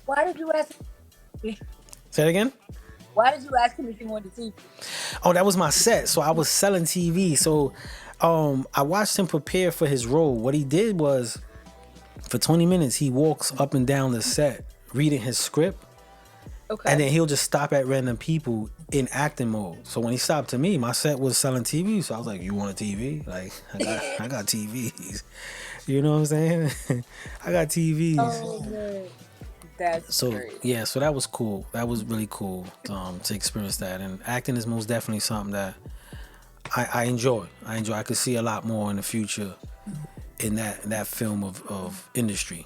Why did you ask? Say it again? Why did you ask him if he wanted TV? Oh, that was my set. So I was selling TV. So I watched him prepare for his role. What he did was, for 20 minutes, he walks up and down the set reading his script. Okay. And then he'll just stop at random people in acting mode. So when he stopped to me, my set was selling TV. So I was like, you want a TV? Like, I got TVs. You know what I'm saying? I got TVs. Oh, man. That's great. Yeah, so that was cool. That was really cool to experience that. And acting is most definitely something that I enjoy. I could see a lot more in the future in that film of industry.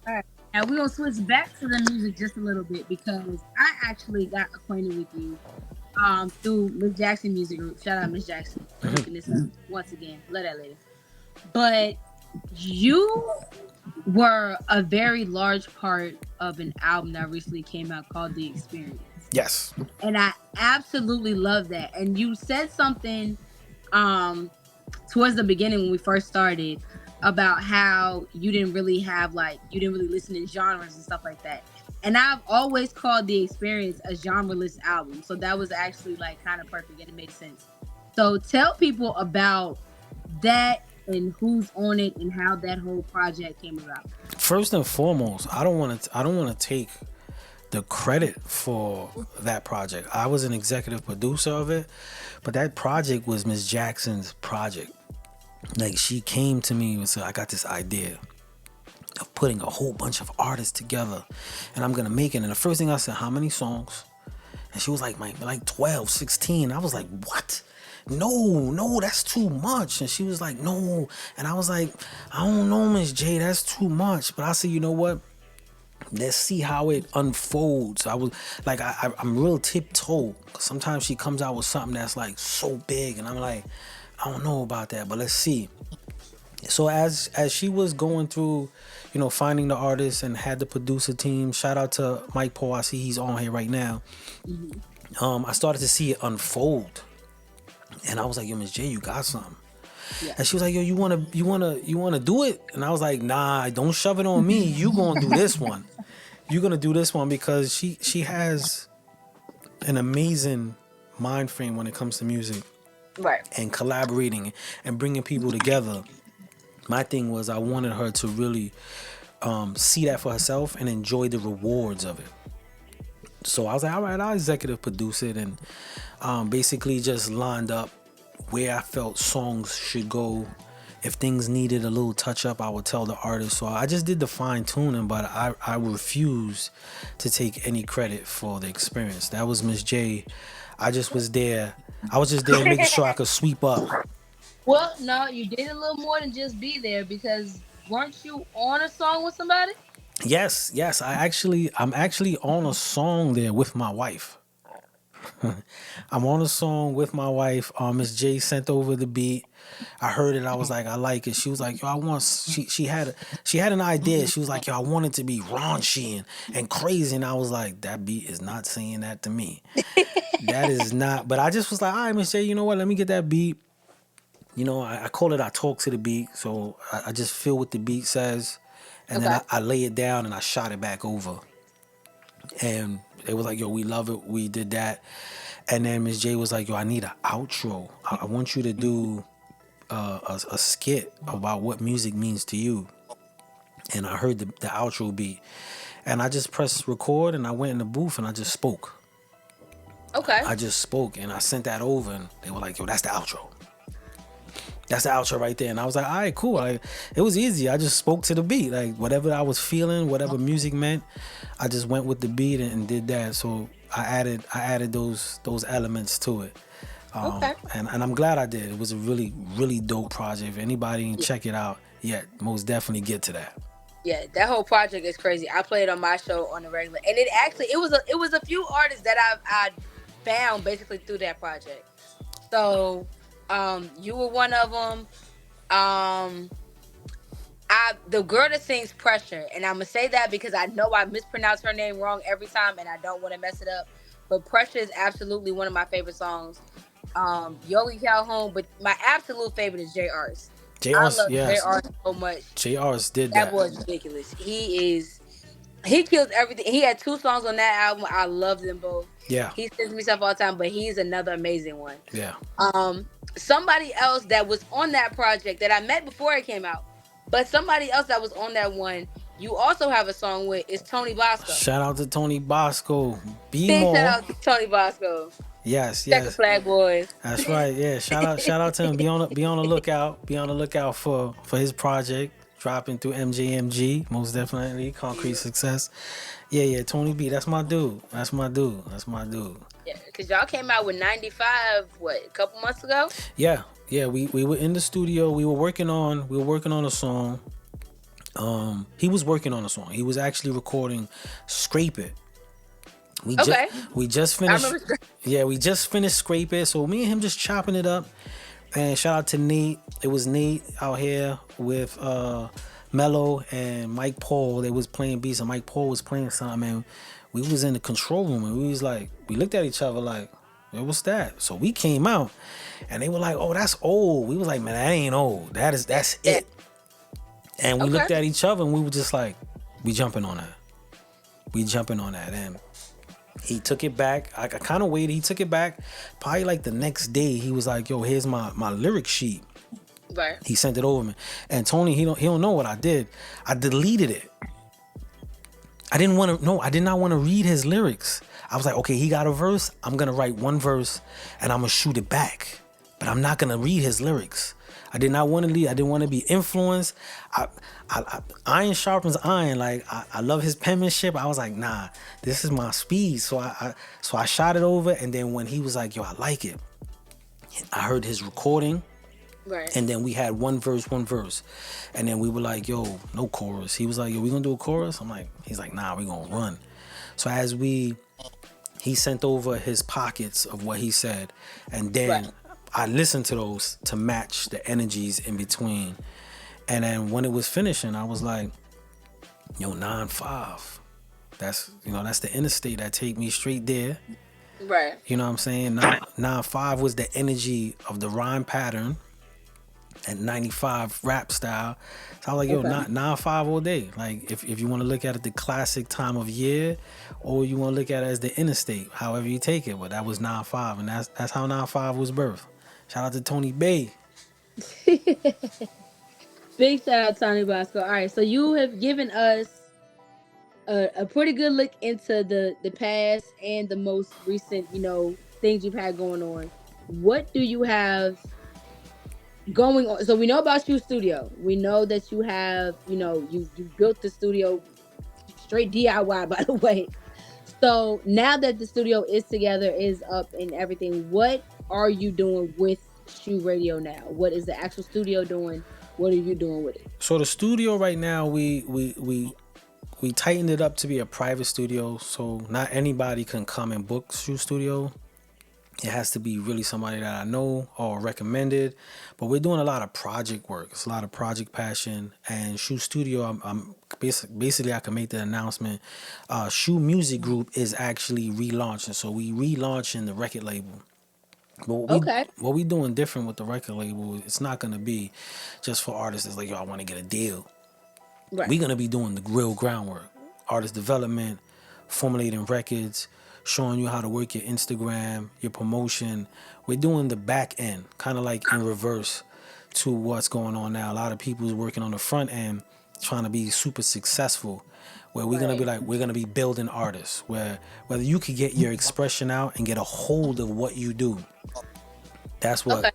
All right. Now we're gonna switch back to the music just a little bit because I actually got acquainted with you through Miss Jackson Music Group. Shout out Miss Jackson for hooking this up once again. Love that lady. But you were a very large part of an album that recently came out called The Experience. Yes. And I absolutely love that. And you said something towards the beginning when we first started about how you didn't really listen to genres and stuff like that. And I've always called The Experience a genreless album. So that was actually like kind of perfect and it made sense. So tell people about that and who's on it and how that whole project came about. First and foremost, I don't want to take the credit for that project. I was an executive producer of it, but that project was Miss Jackson's project. Like, she came to me and said, I got this idea of putting a whole bunch of artists together and I'm gonna make it. And the first thing I said, how many songs? And she was like, like 12, 16. I was like, what? No, that's too much. And she was like, no. And I was like, I don't know, Miss J, that's too much. But I said, you know what? Let's see how it unfolds. I was like, I'm real tiptoe. Sometimes she comes out with something that's like so big, and I'm like, I don't know about that, but let's see. So as she was going through, finding the artists and had the producer team, shout out to Mike Paul. I see he's on here right now. I started to see it unfold. And I was like, yo, Miss J, you got something. Yeah. And she was like, yo, you wanna do it? And I was like, nah, don't shove it on me. You gonna do this one. You're gonna do this one because she has an amazing mind frame when it comes to music. Right. And collaborating and bringing people together. My thing was I wanted her to really see that for herself and enjoy the rewards of it. So I was like, all right, I'll executive produce it, and basically just lined up where I felt songs should go. If things needed a little touch up, I would tell the artist. So I just did the fine tuning, but I refused to take any credit for the experience. That was Miss J. I just was there. I was just there making sure I could sweep up. Well, no, you did a little more than just be there, because weren't you on a song with somebody? Yes. I'm actually on a song there with my wife. I'm on a song with my wife. Miss J sent over the beat. I heard it. I was like, I like it. She was like, yo, I want. She had an idea. She was like, yo, I want it to be raunchy and crazy. And I was like, that beat is not saying that to me. That is not. But I just was like, all right, Miss J, you know what? Let me get that beat. You know, I call it. I talk to the beat. So I just feel what the beat says, and then I lay it down and I shot it back over. And it was like, yo, we love it. We did that. And then Miss J was like, yo, I need an outro. I want you to do a skit about what music means to you. And I heard the outro beat. And I just pressed record and I went in the booth and I just spoke. Okay. I just spoke and I sent that over and they were like, yo, that's the outro. That's the outro right there. And I was like, all right, cool. Like, it was easy. I just spoke to the beat. Like, whatever I was feeling, whatever music meant, I just went with the beat and did that. So I added those elements to it. Okay. And I'm glad I did. It was a really, really dope project. If anybody can check it out, most definitely get to that. Yeah, that whole project is crazy. I play it on my show on the regular. And it was a few artists that I found basically through that project. So you were one of them. The girl that sings Pressure, and I'm gonna say that because I know I mispronounce her name wrong every time, and I don't want to mess it up. But Pressure is absolutely one of my favorite songs. Yogi Calhoun, but my absolute favorite is JR's. I love JR so much. JR's did that. That boy's ridiculous. He kills everything. He had 2 songs on that album. I love them both. Yeah. He sends me stuff all the time, but he's another amazing one. Yeah. Somebody else that was on that project that I met before it came out, but somebody else that was on that one, you also have a song with, is Tony Bosco. Shout out to Tony Bosco. Big shout out to Tony Bosco. Yes. Second Flag Boys. That's right. Yeah. Shout out to him. Be on the lookout. Be on the lookout for his project dropping through MJMG. Most definitely. Concrete Success. Yeah. Tony B. That's my dude. Yeah, because y'all came out with 95, a couple months ago? Yeah. We were in the studio. We were working on a song. He was working on a song. He was actually recording Scrape It. We just finished. We just finished Scrape It. So me and him just chopping it up. And shout out to Nate. It was Nate out here with Mello and Mike Paul. They was playing beats and Mike Paul was playing something. And we was in the control room and we looked at each other like, hey, what's that? So we came out and they were like, oh, that's old. We was like, man, that ain't old. That's it. And we looked at each other and we were just like, we jumping on that. And he took it back. I kind of waited. He took it back. Probably like the next day, he was like, yo, here's my lyric sheet. Right. He sent it over me. And Tony, he don't know what I did. I deleted it. I did not want to read his lyrics. I was like, okay, he got a verse. I'm going to write one verse and I'm going to shoot it back. But I'm not going to read his lyrics. I did not want to lead. I didn't want to be influenced. Iron sharpens iron. Like I love his penmanship. I was like, nah, this is my speed. So I shot it over. And then when he was like, yo, I like it, I heard his recording. Right. And then we had one verse. And then we were like, yo, no chorus. He was like, yo, we gonna do a chorus? He's like, nah, we gonna run. So he sent over his pockets of what he said. And then I listened to those to match the energies in between. And then when it was finishing, I was like, yo, 9-5. That's the interstate that take me straight there. Right. You know what I'm saying? 9-5 was the energy of the rhyme pattern. And 95 rap style. So I was like, yo, 9-5 all day. Like, if you want to look at it the classic time of year, or you want to look at it as the interstate, however you take it. But that was 9-5, and that's how 9-5 was birthed. Shout out to Tony Bay. Big shout out to Tony Bosco. All right, so you have given us a pretty good look into the past and the most recent, things you've had going on. What do you have going on? So we know about SHU Studio. We know that you have, you built the studio straight DIY, by the way. So now that the studio is together, is up and everything, what are you doing with SHU Radio now? What is the actual studio doing? What are you doing with it? So the studio right now, we tightened it up to be a private studio. So not anybody can come and book SHU Studio. It has to be really somebody that I know or recommended. But we're doing a lot of project work. It's a lot of project passion. And SHU Studio, I'm basically I can make the announcement. SHU Music Group is actually relaunching. So we relaunching the record label. But what we doing different with the record label, it's not gonna be just for artists that's like, yo, I want to get a deal. Right. We're gonna be doing the real groundwork, artist development, formulating records, showing you how to work your Instagram, your promotion. We're doing the back end, kind of like in reverse to what's going on now. A lot of people is working on the front end, trying to be super successful. Where we're gonna be like, we're gonna be building artists. Whether you could get your expression out and get a hold of what you do. That's what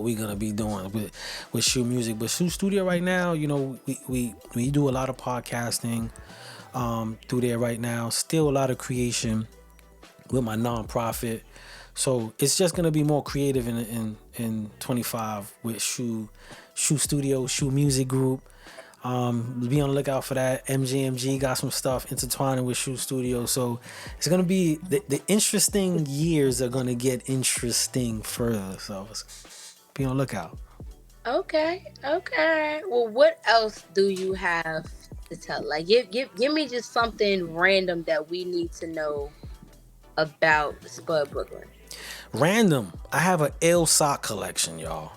we're gonna be doing with SHU Music. But SHU Studio right now, you know, we do a lot of podcasting through there right now. Still a lot of creation with my nonprofit. So it's just gonna be more creative in 25 with SHU Studio, SHU Music Group. Be on the lookout for that. MJMG got some stuff intertwining with SHU Studio. So it's gonna be the interesting years are gonna get interesting further. So be on the lookout. Okay. Well, what else do you have to tell? Like, give me just something random that we need to know about Spud Brooklyn. Random. I have an ill sock collection, y'all.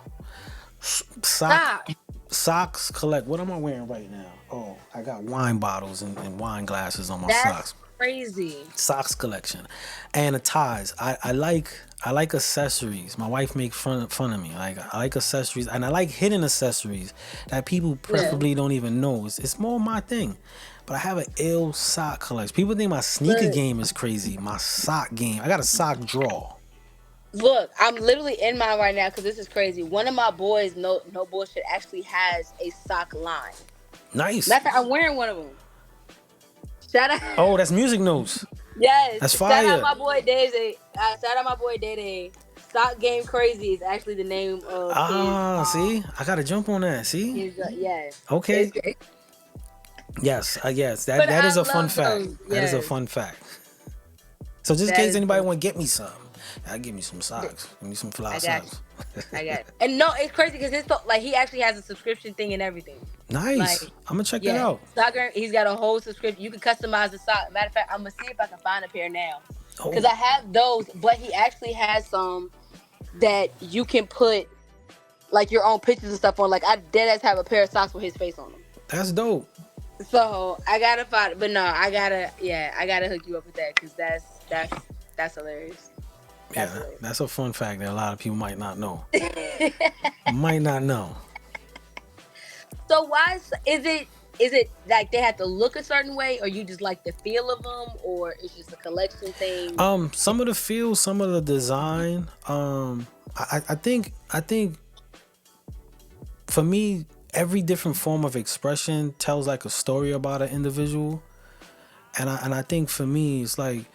Socks collect. What am I wearing right now? Oh, I got wine bottles and wine glasses on my socks. Crazy. Socks collection, and the ties. I like accessories. My wife makes fun of me. Like, I like accessories, and I like hidden accessories that people preferably don't even know. It's more my thing. But I have an ill sock collection. People think my sneaker game is crazy. My sock game. I got a sock drawer. Look, I'm literally in mine right now because this is crazy. One of my boys, no bullshit, actually has a sock line. Nice. Matter of fact, I'm wearing one of them. Shout out. Oh, that's music notes. Yes. That's fire. Shout out my boy Day. Sock Game Crazy is actually the name of see? I got to jump on that. See? Yes. Okay. Yes, I guess. That is a fun fact. Yes. That is a fun fact. So just in case anybody want to get me some, I'll give me some socks. Give me some fly socks. I got it. And no, it's crazy because he actually has a subscription thing and everything. Nice. Like, I'm going to check that out. Soccer, he's got a whole subscription. You can customize the sock. Matter of fact, I'm going to see if I can find a pair now. Because I have those, but he actually has some that you can put like your own pictures and stuff on. Like, I deadass have a pair of socks with his face on them. That's dope. So I gotta find it, but no, I gotta hook you up with that because that's hilarious. That's a fun fact that a lot of people might not know. So why is it like they have to look a certain way, or you just like the feel of them, or it's just a collection thing? Some of the feel, some of the design. I think for me, every different form of expression tells like a story about an individual, and I think for me it's like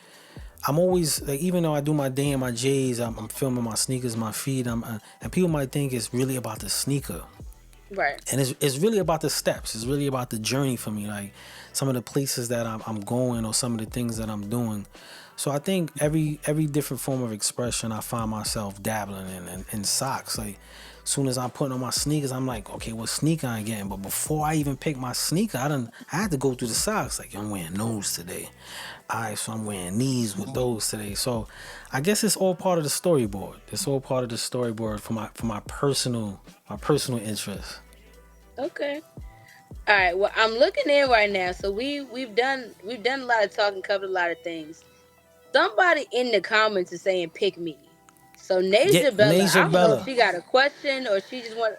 I'm always like, even though I do my day in my J's, I'm filming my sneakers, my feet, and people might think it's really about the sneaker, right? And it's really about the steps. It's really about the journey for me, like some of the places that I'm going or some of the things that I'm doing. So I think every different form of expression I find myself dabbling in socks. Like, as soon as I'm putting on my sneakers, I'm like, okay, what sneaker I getting? But before I even pick my sneaker, I had to go through the socks. Like, I'm wearing those today. All right, so I'm wearing these with those today. So I guess it's all part of the storyboard. It's all part of the storyboard for my personal interest. Okay. All right. Well, I'm looking in right now. So we've done a lot of talking, covered a lot of things. Somebody in the comments is saying pick me. So Nasia Bella, I don't know if she got a question or she just want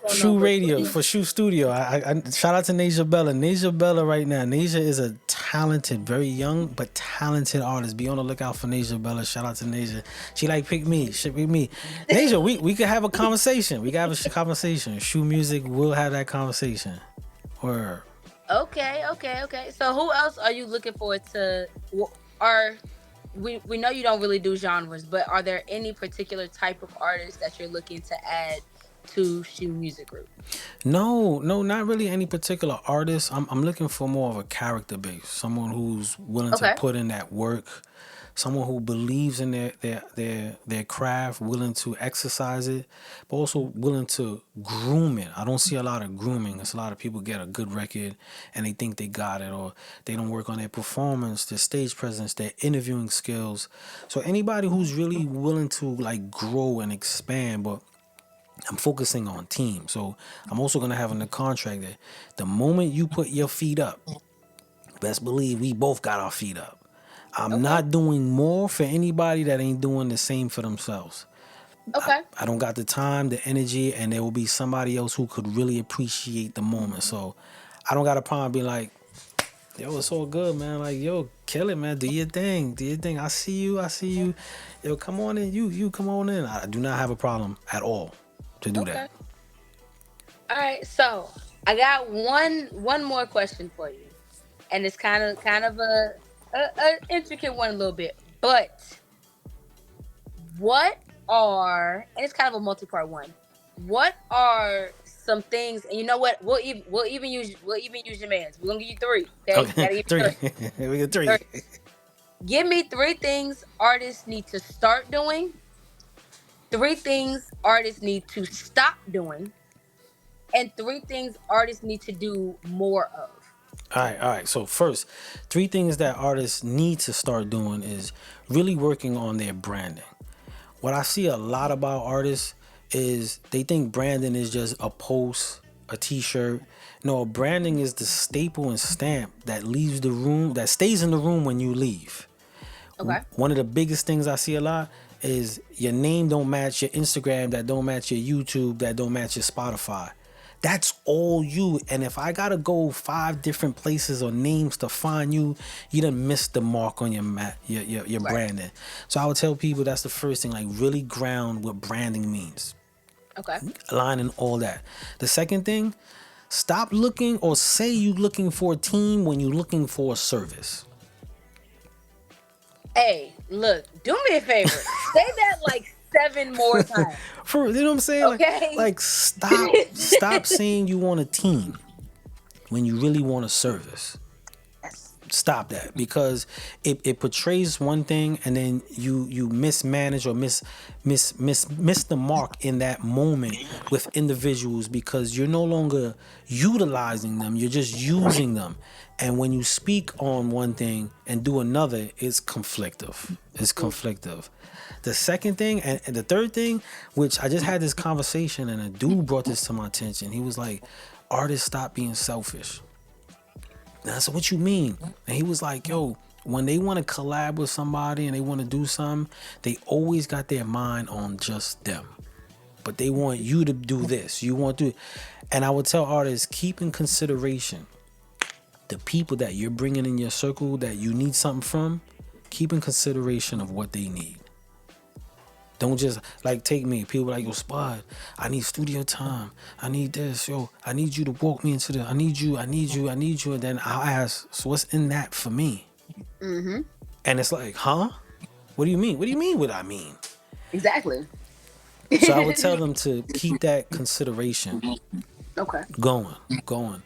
SHU Radio for SHU Studio. I shout out to Nasia Bella. Nasia Bella right now. Nasia is a talented, very young but talented artist. Be on the lookout for Nasia Bella. Shout out to Nasia. She like pick me. Nasia, we could have a conversation. We could have a conversation. SHU Music will have that conversation. Or okay. So who else are you looking for we know you don't really do genres, but are there any particular type of artists that you're looking to add to SHU Music Group? No, not really any particular artist. I'm looking for more of a character base, someone who's willing to put in that work, someone who believes in their craft, willing to exercise it, but also willing to groom it. I don't see a lot of grooming. It's a lot of people get a good record and they think they got it, or they don't work on their performance, their stage presence, their interviewing skills. So anybody who's really willing to like grow and expand, but I'm focusing on team. So I'm also going to have in the contract that the moment you put your feet up, best believe we both got our feet up. I'm not doing more for anybody that ain't doing the same for themselves. Okay. I don't got the time, the energy, and there will be somebody else who could really appreciate the moment. So I don't got a problem being like, yo, it's all good, man. Like, yo, kill it, man. Do your thing. Do your thing. I see you. Yo, come on in. You come on in. I do not have a problem at all to do that. All right, so I got one more question for you, and it's kind of a intricate one a little bit, but what are, and it's kind of a multi-part one. What are some things? And you know what? We'll even use your man's. We're gonna give you three. Okay, Three. We get three. Give me 3 things artists need to start doing. 3 things artists need to stop doing, and 3 things artists need to do more of. All right. So first, 3 things that artists need to start doing is really working on their branding. What I see a lot about artists is they think branding is just a post, a t-shirt. No, branding is the staple and stamp that leaves the room, that stays in the room when you leave. Okay. One of the biggest things I see a lot is your name don't match your Instagram, that don't match your YouTube, that don't match your Spotify. That's all you. And if I gotta go 5 different places or names to find you, you done missed the mark on your branding. So I would tell people that's the first thing, like really ground what branding means. Okay. Aligning all that. The second thing, stop looking or say you looking for a team when you're looking for a service. Hey, look, do me a favor. Say that like 7 more times. You know what I'm saying? Okay. Like stop saying you want a team when you really want a service. Stop that, because it portrays one thing and then you mismanage or miss the mark in that moment with individuals, because you're no longer utilizing them, you're just using them. And when you speak on one thing and do another, it's conflictive. The second thing and the third thing, which I just had this conversation and a dude brought this to my attention. He was like, artists stop being selfish. And I said, what you mean? And he was like, yo, when they want to collab with somebody and they want to do something, they always got their mind on just them. But they want you to do this. You want to. And I would tell artists, keep in consideration the people that you're bringing in your circle that you need something from. Keep in consideration of what they need. Don't just like take me. People like, yo, Spud, I need studio time. I need this. Yo, I need you to walk me into I need you. And then I'll ask, so what's in that for me? Mm-hmm. And it's like, huh? What do you mean? What do you mean what I mean? Exactly. So I would tell them to keep that consideration going.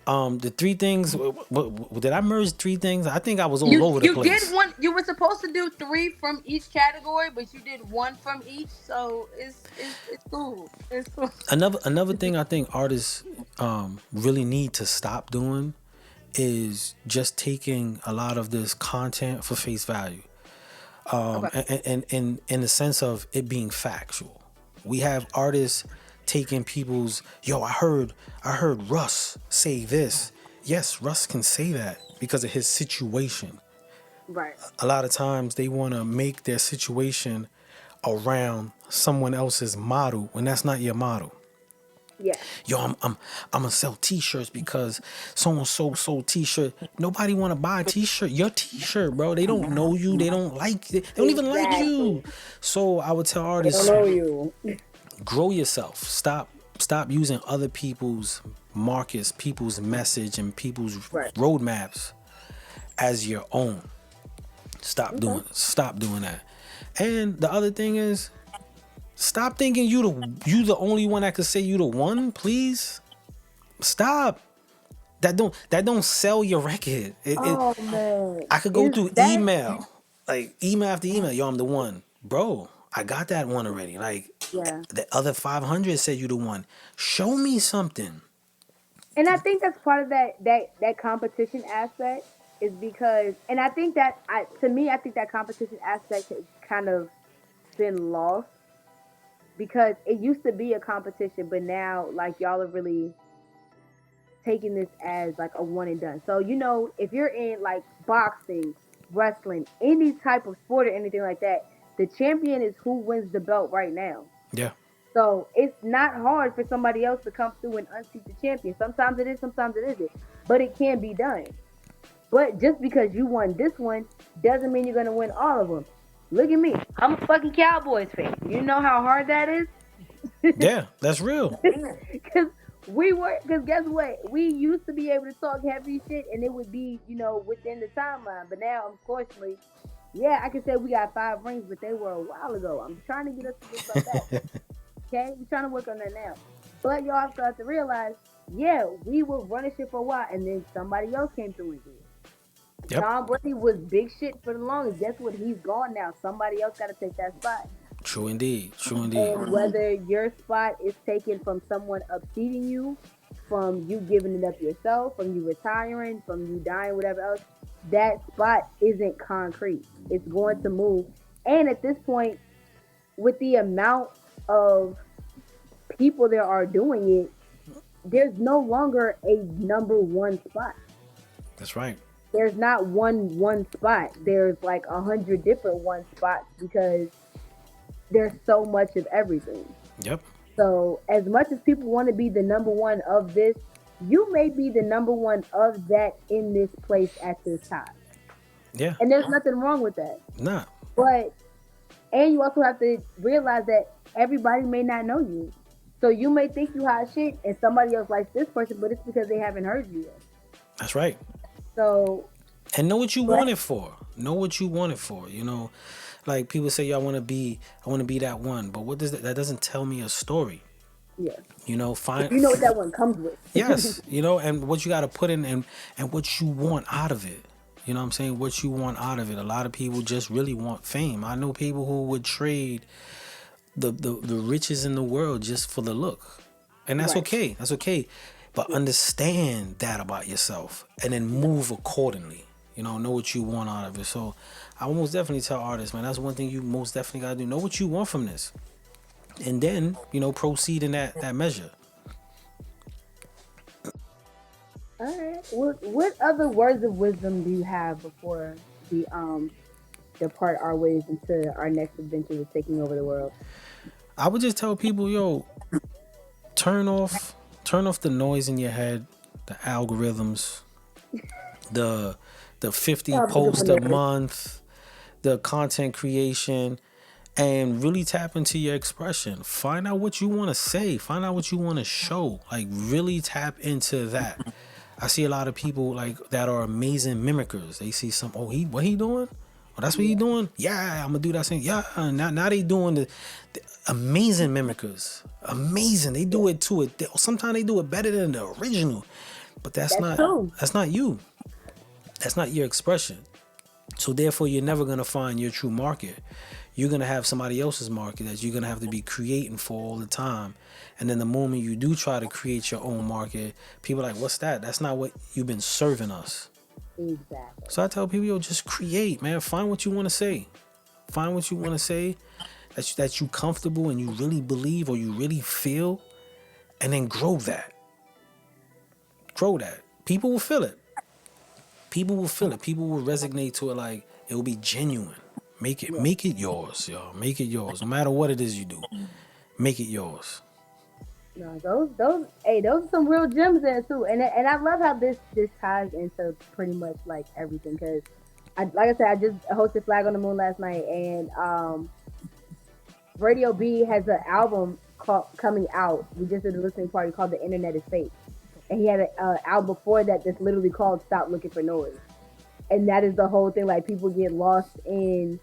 The 3 things, did I merge 3 things? I think I was all over the place. You did one. You were supposed to do 3 from each category, but you did 1 from each. So it's cool. It's cool. Another thing I think artists really need to stop doing is just taking a lot of this content for face value. And in the sense of it being factual. We have artists taking people's, yo, I heard Russ say this. Yes, Russ can say that because of his situation. Right. A lot of times they want to make their situation around someone else's model when that's not your model. Yeah. Yo, I'm gonna sell t-shirts because so-and-so sold t-shirt. Nobody wanna buy a t-shirt. Your t-shirt, bro. They don't know you. They don't like it. They don't even like you. So I would tell artists, they don't know you. Grow yourself. Stop using other people's markets, people's message, and people's roadmaps as your own. Stop doing that. And the other thing is, stop thinking you the only one that could say you the one, please. Stop. That don't sell your record. Man. I could go through email like email after email, yo, I'm the one. Bro, I got that one already. Like Yeah. the other 500 said you the one. Show me something. And I think that's part of that competition aspect is because, and I think that to me, I think that competition aspect has kind of been lost because it used to be a competition, but now like y'all are really taking this as like a one and done. So if you're in like boxing, wrestling, any type of sport or anything like that, the champion is who wins the belt right now. Yeah. So it's not hard for somebody else to come through and unseat the champion. Sometimes it is, sometimes it isn't, but it can be done. But just because you won this one doesn't mean you're gonna win all of them. Look at me, I'm a fucking Cowboys fan. You know how hard that is. Yeah, that's real. Because guess what? We used to be able to talk heavy shit and it would be, within the timeline. But now, unfortunately, yeah, I can say we got 5 rings, but they were a while ago. I'm trying to get us to get some back. Okay? We're trying to work on that now. But y'all start to realize, yeah, we were running shit for a while and then somebody else came through and did. Yep. Tom Brady was big shit for the longest. Guess what? He's gone now. Somebody else got to take that spot. True indeed. True indeed. And whether your spot is taken from someone upseating you, from you giving it up yourself, from you retiring, from you dying, whatever else, that spot isn't concrete. It's going to move. And at this point, with the amount of people there are doing it, there's no longer a number one spot. That's right. There's not one spot. There's like 100 different one spots because there's so much of everything. Yep. So as much as people want to be the number one of this, you may be the number one of that in this place at this time. Yeah. And there's nothing wrong with that. Nah. And you also have to realize that everybody may not know you. So you may think you hot shit and somebody else likes this person, but it's because they haven't heard you yet. That's right. So. And know what you want it for. Know what you want it for, Like people say, I want to be that one, but what does that doesn't tell me a story. Yeah. Find. You know what that one comes with. Yes, and what you got to put in and what you want out of it. You know what I'm saying? What you want out of it. A lot of people just really want fame. I know people who would trade the riches in the world just for the look, and that's okay. That's okay, but understand that about yourself and then move accordingly. Know what you want out of it. So I will most definitely tell artists, man, that's one thing you most definitely got to do. Know what you want from this. And then, proceed in that measure. All right. What other words of wisdom do you have before we depart our ways into our next adventure of taking over the world? I would just tell people, turn off the noise in your head, the algorithms, the 50 posts a month, the content creation, and really tap into your expression. Find out what you want to say. Find out what you want to show. Like, really tap into that. I see a lot of people that are amazing mimickers. They see what he doing? Oh, that's what he doing? Yeah, I'm gonna do that same. Yeah, now they doing the amazing mimickers. Amazing. They do it to it. Sometimes they do it better than the original. But that's not you. That's not your expression. So therefore, you're never gonna find your true market. You're gonna have somebody else's market that you're gonna have to be creating for all the time. And then the moment you do try to create your own market, people are like, what's that? That's not what you've been serving us. Exactly. So I tell people, just create, man. Find what you want to say. Find what you want to say that you comfortable and you really believe or you really feel, and then grow that. Grow that. People will feel it. People will feel it. People will resonate to it. Like, it will be genuine. Make it yours, y'all. Make it yours. No matter what it is you do, make it yours. No, those are some real gems there too, and I love how this ties into pretty much like everything, because like I said, I just hosted Flag on the Moon last night, and Radio B has an album coming out. We just did a listening party called The Internet Is Fake, and he had an album before that that's literally called Stop Looking for Noise, and that is the whole thing. Like, people get lost in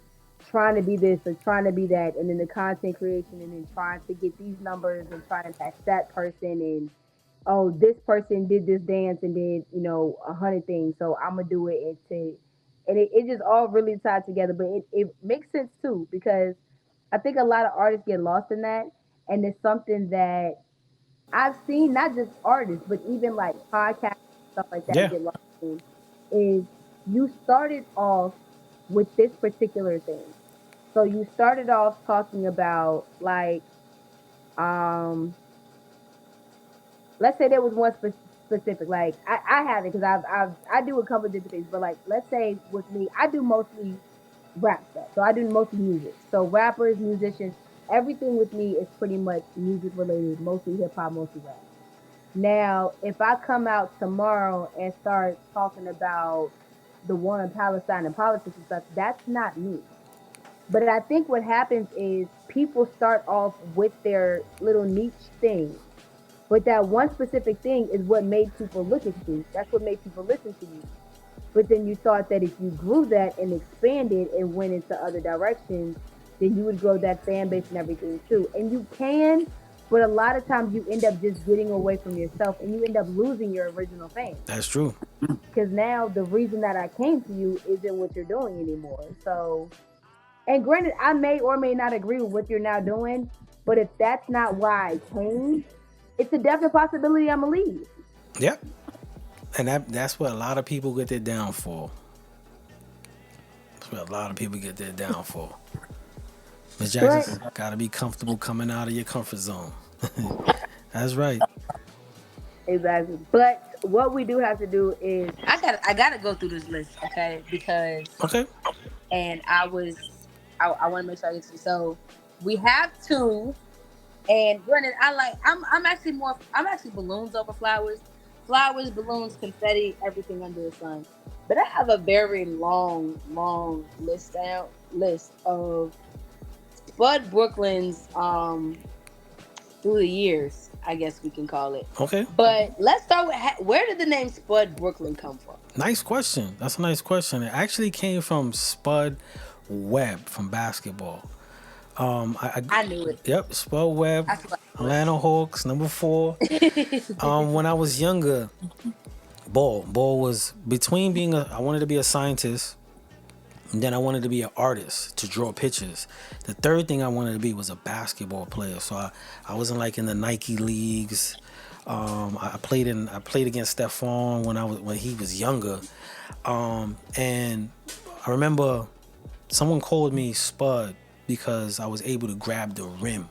trying to be this or trying to be that, and then the content creation, and then trying to get these numbers and trying to catch that person, and this person did this dance and did 100 things, so I'm gonna do it and it just all really tied together. But it makes sense too, because I think a lot of artists get lost in that, and it's something that I've seen, not just artists, but even like podcasts and stuff like that Yeah. get lost in, is you started off with this particular thing. So you started off talking about like, um, let's say there was one specific, like I have it because I do a couple of different things, but like let's say with me, I do mostly rap stuff. So I do mostly music. So rappers, musicians, everything with me is pretty much music related, mostly hip hop, mostly rap. Now, if I come out tomorrow and start talking about the war in Palestine and politics and stuff, that's not me. But I think what happens is people start off with their little niche thing. But that one specific thing is what made people look at you. That's what made people listen to you. But then you thought that if you grew that and expanded and went into other directions, then you would grow that fan base and everything too. And you can, but a lot of times you end up just getting away from yourself and you end up losing your original fans. That's true. Because now the reason that I came to you isn't what you're doing anymore. So, and granted, I may or may not agree with what you're now doing, but if that's not why I came, it's a definite possibility I'm going to leave. Yep. And that's what a lot of people get their downfall. That's what a lot of people get their downfall. Miss Jackson, gotta be comfortable coming out of your comfort zone. That's right. Exactly. But what we do have to do is I gotta go through this list, okay? Because and I want to make sure I get to you. So we have two, and granted, I'm actually balloons over flowers. Flowers, balloons, confetti, everything under the sun. But I have a very long list of Spud Brooklyn's through the years, I guess we can call it. Okay. But let's start with where did the name Spud Brooklyn come from? Nice question. That's a nice question. It actually came from Spud Webb from basketball. I knew it. Yep, Spud Webb, Atlanta Hawks, number 4. When I was younger, Ball was between being I wanted to be a scientist, and then I wanted to be an artist to draw pictures. The third thing I wanted to be was a basketball player. So I wasn't like in the Nike leagues. I played against Stephon when he was younger, and I remember someone called me Spud because I was able to grab the rim.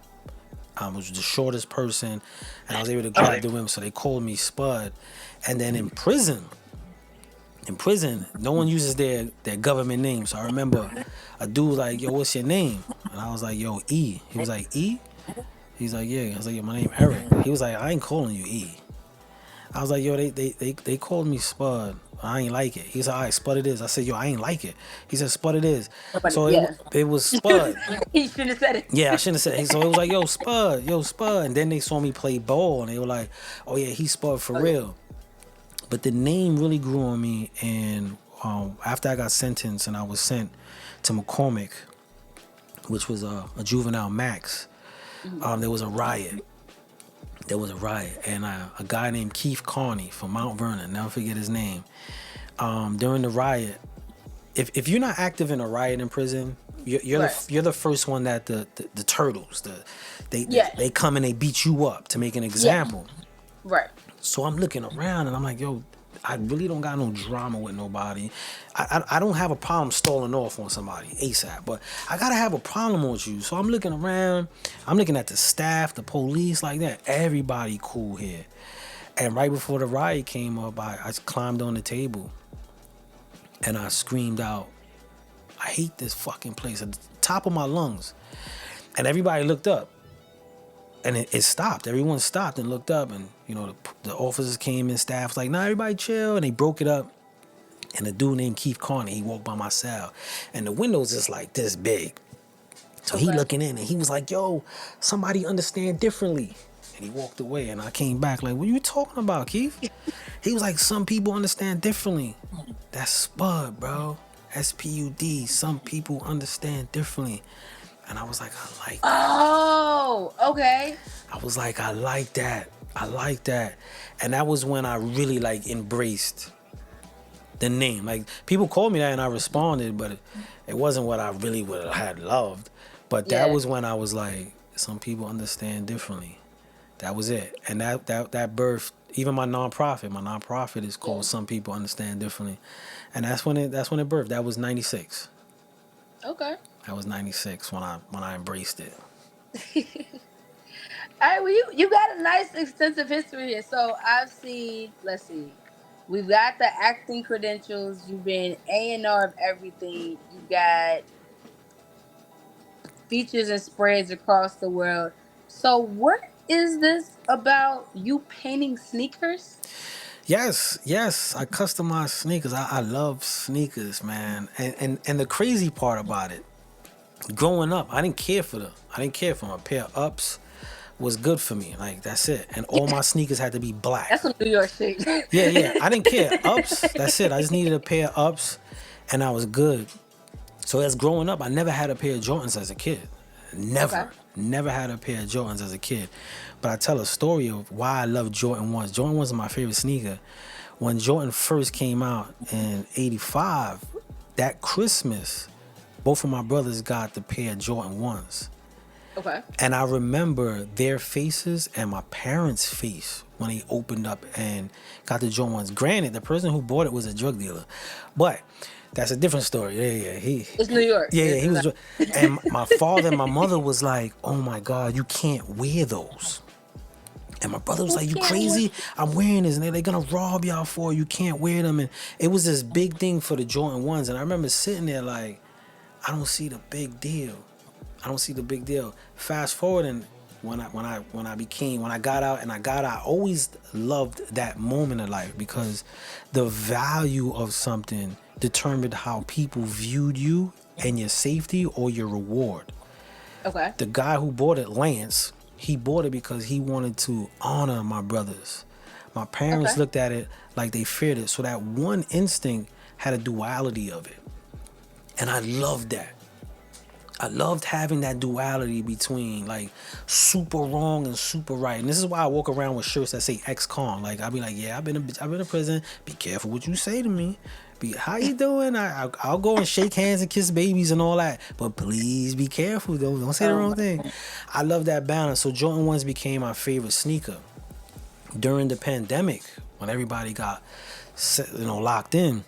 I was the shortest person, and I was able to grab the rim, so they called me Spud. And then in prison, no one uses their government name. So I remember a dude was like, "Yo, what's your name?" And I was like, "Yo, E." He was like, "E?" He's like, "Yeah." I was like, "Yo, my name Eric." He was like, "I ain't calling you E." I was like, "Yo, they called me Spud. I ain't like it." He said, "All right, Spud it is." I said, "Yo, I ain't like it." He said, "Spud it is." So it was Spud. He shouldn't have said it. Yeah, I shouldn't have said it. So it was like, yo, Spud. And then they saw me play ball, and they were like, "Oh yeah, he's Spud for real." But the name really grew on me, and after I got sentenced and I was sent to McCormick, which was a juvenile max, there was a riot. And a guy named Keith Carney from Mount Vernon, never forget his name. During the riot, if you're not active in a riot in prison, you're the first one that the turtles they come and they beat you up to make an example. Yeah. Right. So I'm looking around and I'm like, yo, I really don't got no drama with nobody. I don't have a problem stalling off on somebody ASAP, but I gotta have a problem with you. So I'm looking around, I'm looking at the staff, the police, like that. Everybody cool here. And right before the riot came up, I climbed on the table and I screamed out, "I hate this fucking place," at the top of my lungs. And everybody looked up. And it stopped. Everyone stopped and looked up, and the officers came in, staff was like, "Nah, everybody chill," and they broke it up. And a dude named Keith Carney, he walked by my cell, and the window's just like this big. So he looking in, and he was like, "Yo, somebody understand differently." And he walked away, and I came back like, "What are you talking about, Keith?" He was like, "Some people understand differently." That's Spud, bro. SPUD. Some people understand differently. And I was like, I like that. Oh, okay. I was like, I like that. And that was when I really embraced the name. Like people called me that and I responded, but it wasn't what I really would have had loved. But that was when I was like, some people understand differently. That was it. And that birthed even my nonprofit is called Some People Understand Differently. And that's when it birthed. That was 96. Okay. That was 96 when I embraced it. All right, well, you got a nice extensive history here. So I've seen, let's see, we've got the acting credentials. You've been A&R of everything. You got features and spreads across the world. So what is this about you painting sneakers? Yes, I customize sneakers. I love sneakers, man. And the crazy part about it, growing up, I didn't care for them. A pair of ups was good for me. Like that's it. And all my sneakers had to be black. That's some New York shit. Yeah. I didn't care. Ups, that's it. I just needed a pair of ups and I was good. So as growing up, I never had a pair of Jordans as a kid. Never had a pair of Jordans as a kid. But I tell a story of why I love Jordan 1s. Jordan 1s are my favorite sneaker. When Jordan first came out in 85, that Christmas, both of my brothers got the pair of Jordan 1s. Okay. And I remember their faces and my parents' face when they opened up and got the Jordan 1s. Granted, the person who bought it was a drug dealer. But that's a different story. Yeah. It's New York. Yeah, he was. And my father and my mother was like, "Oh my God, you can't wear those." And my brother was like, "You crazy? I'm wearing this, and they're gonna rob y'all for it. You can't wear them." And it was this big thing for the Jordan 1s. And I remember sitting there like, I don't see the big deal. Fast forward, and when I got out, I always loved that moment of life because the value of something determined how people viewed you and your safety or your reward. Okay. The guy who bought it, Lance, he bought it because he wanted to honor my brothers. My parents looked at it like they feared it. So that one instinct had a duality of it. And I loved that. I loved having that duality between like super wrong and super right. And this is why I walk around with shirts that say ex-con. Like I'll be like, yeah, I've been in prison. Be careful what you say to me. How you doing? I'll go and shake hands and kiss babies and all that. But please be careful. Don't say the wrong thing. I love that balance. So Jordan 1s became my favorite sneaker. During the pandemic, when everybody got locked in,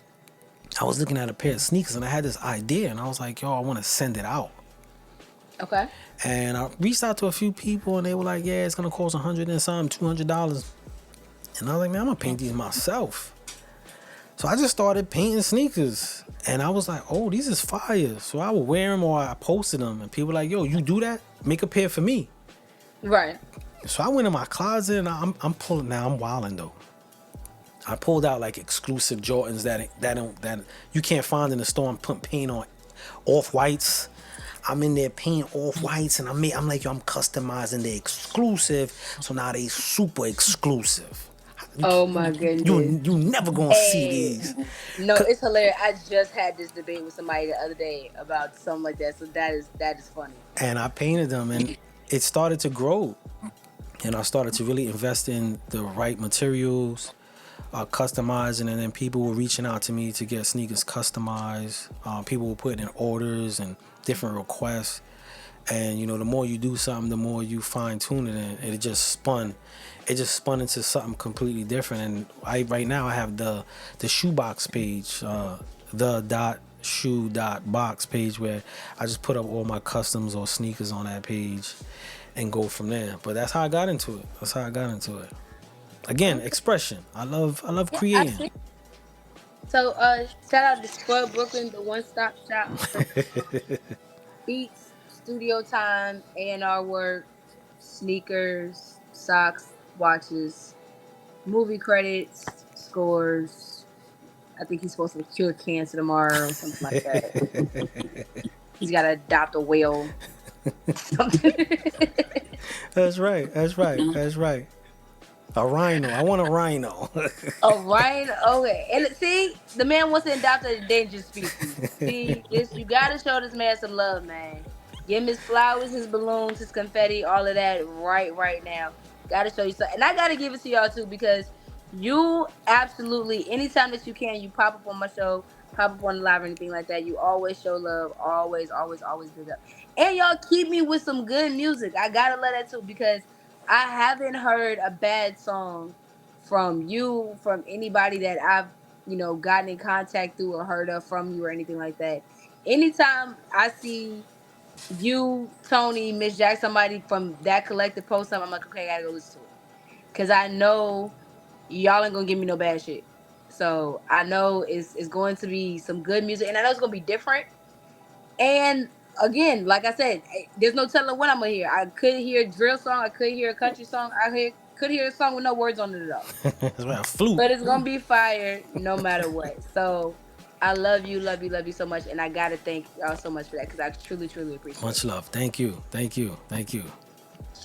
I was looking at a pair of sneakers and I had this idea and I was like, yo, I want to send it out. Okay. And I reached out to a few people and they were like, yeah, it's going to cost $100 and something, $200. And I was like, man, I'm going to paint these myself. So I just started painting sneakers. And I was like, oh, these is fire. So I would wear them or I posted them. And people were like, yo, you do that? Make a pair for me. Right. So I went in my closet and I'm pulling, now I'm wilding though. I pulled out like exclusive Jordans that you can't find in the store. I'm putting paint on off-whites. I'm in there painting off-whites and I'm like, yo, I'm customizing the exclusive. So now they super exclusive. Oh my goodness. You never gonna see these. No, it's hilarious. I just had this debate with somebody the other day about something like that. So that is funny. And I painted them and it started to grow. And I started to really invest in the right materials, customizing, and then people were reaching out to me to get sneakers customized. People were putting in orders and different requests. And the more you do something, the more you fine tune it, and it just spun into something completely different. And right now I have the shoebox page, the .shu.box page, where I just put up all my customs or sneakers on that page and go from there. But that's how I got into it. Again, expression. I love creating. So shout out to Spud Brooklyn, the one-stop shop for beats, studio time, A&R work, sneakers, socks, watches, movie credits, scores. I think he's supposed to cure cancer tomorrow or something like that. He's got to adopt a whale. That's right. A rhino. I want a rhino. A rhino. Okay. And see, the man wants to adopt a endangered species. See, you got to show this man some love, man. Give him his flowers, his balloons, his confetti, all of that right now. Got to show you something. And I got to give it to y'all, too, because You absolutely, anytime that you can, you pop up on my show, pop up on the live or anything like that. You always show love, always, always, always big up. And y'all keep me with some good music. I gotta let that too because I haven't heard a bad song from you, from anybody that I've, gotten in contact through or heard of from you or anything like that. Anytime I see you, Tony, Miss Jack, somebody from that collective post something, I'm like, okay, I gotta go listen to it. Cause I know y'all ain't gonna give me no bad shit. So I know it's going to be some good music, and I know it's gonna be different. And again, like I said, there's no telling what I'm gonna hear. I could hear a drill song, I could hear a country song, could hear a song with no words on it at all. It's about a flute. But it's gonna be fire no matter what. So I love you, love you, love you so much, and I gotta thank y'all so much for that because I truly, truly appreciate it. Much love. Thank you. Thank you. Thank you.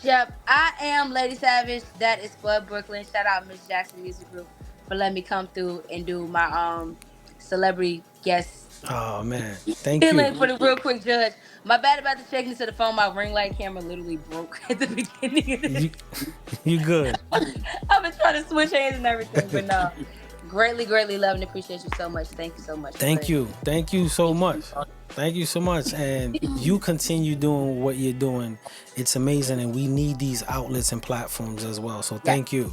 Yep, I am Lady Savage. That is Spud Brooklyn. Shout out Miss Jackson Music Group for letting me come through and do my celebrity guest. Oh man, thank you. For the real quick judge. My bad about the checking into the phone. My ring light camera literally broke at the beginning of this. You good? I've been trying to switch hands and everything, but no. Greatly, greatly love and appreciate you so much. Thank you so much. Thank you. Thank you so much. Thank you so much. And you continue doing what you're doing. It's amazing. And we need these outlets and platforms as well. So thank you.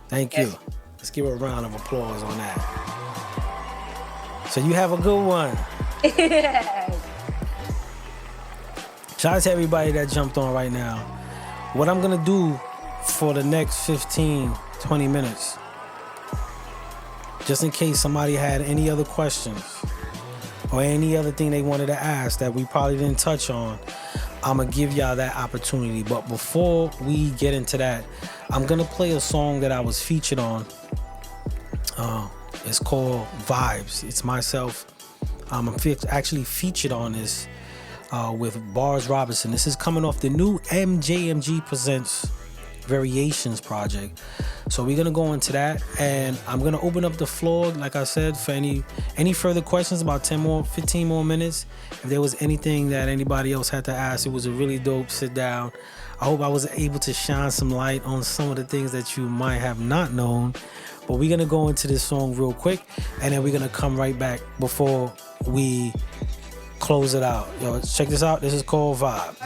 Thank you. Let's give a round of applause on that. So you have a good one. Shout out to everybody that jumped on right now. What I'm going to do for the next 15, 20 minutes, just in case somebody had any other questions or any other thing they wanted to ask that we probably didn't touch on, I'm going to give y'all that opportunity. But before we get into that, I'm going to play a song that I was featured on. It's called Vibes. It's myself. I'm actually featured on this with Bars Robinson. This is coming off the new MJMG Presents Variations project. So we're gonna go into that, and I'm gonna open up the floor, like I said, for any further questions. About 15 more minutes. If there was anything that anybody else had to ask, it was a really dope sit down. I hope I was able to shine some light on some of the things that you might have not known. But we're gonna go into this song real quick, and then we're gonna come right back before we close it out. Yo, check this out. This is called Vibe.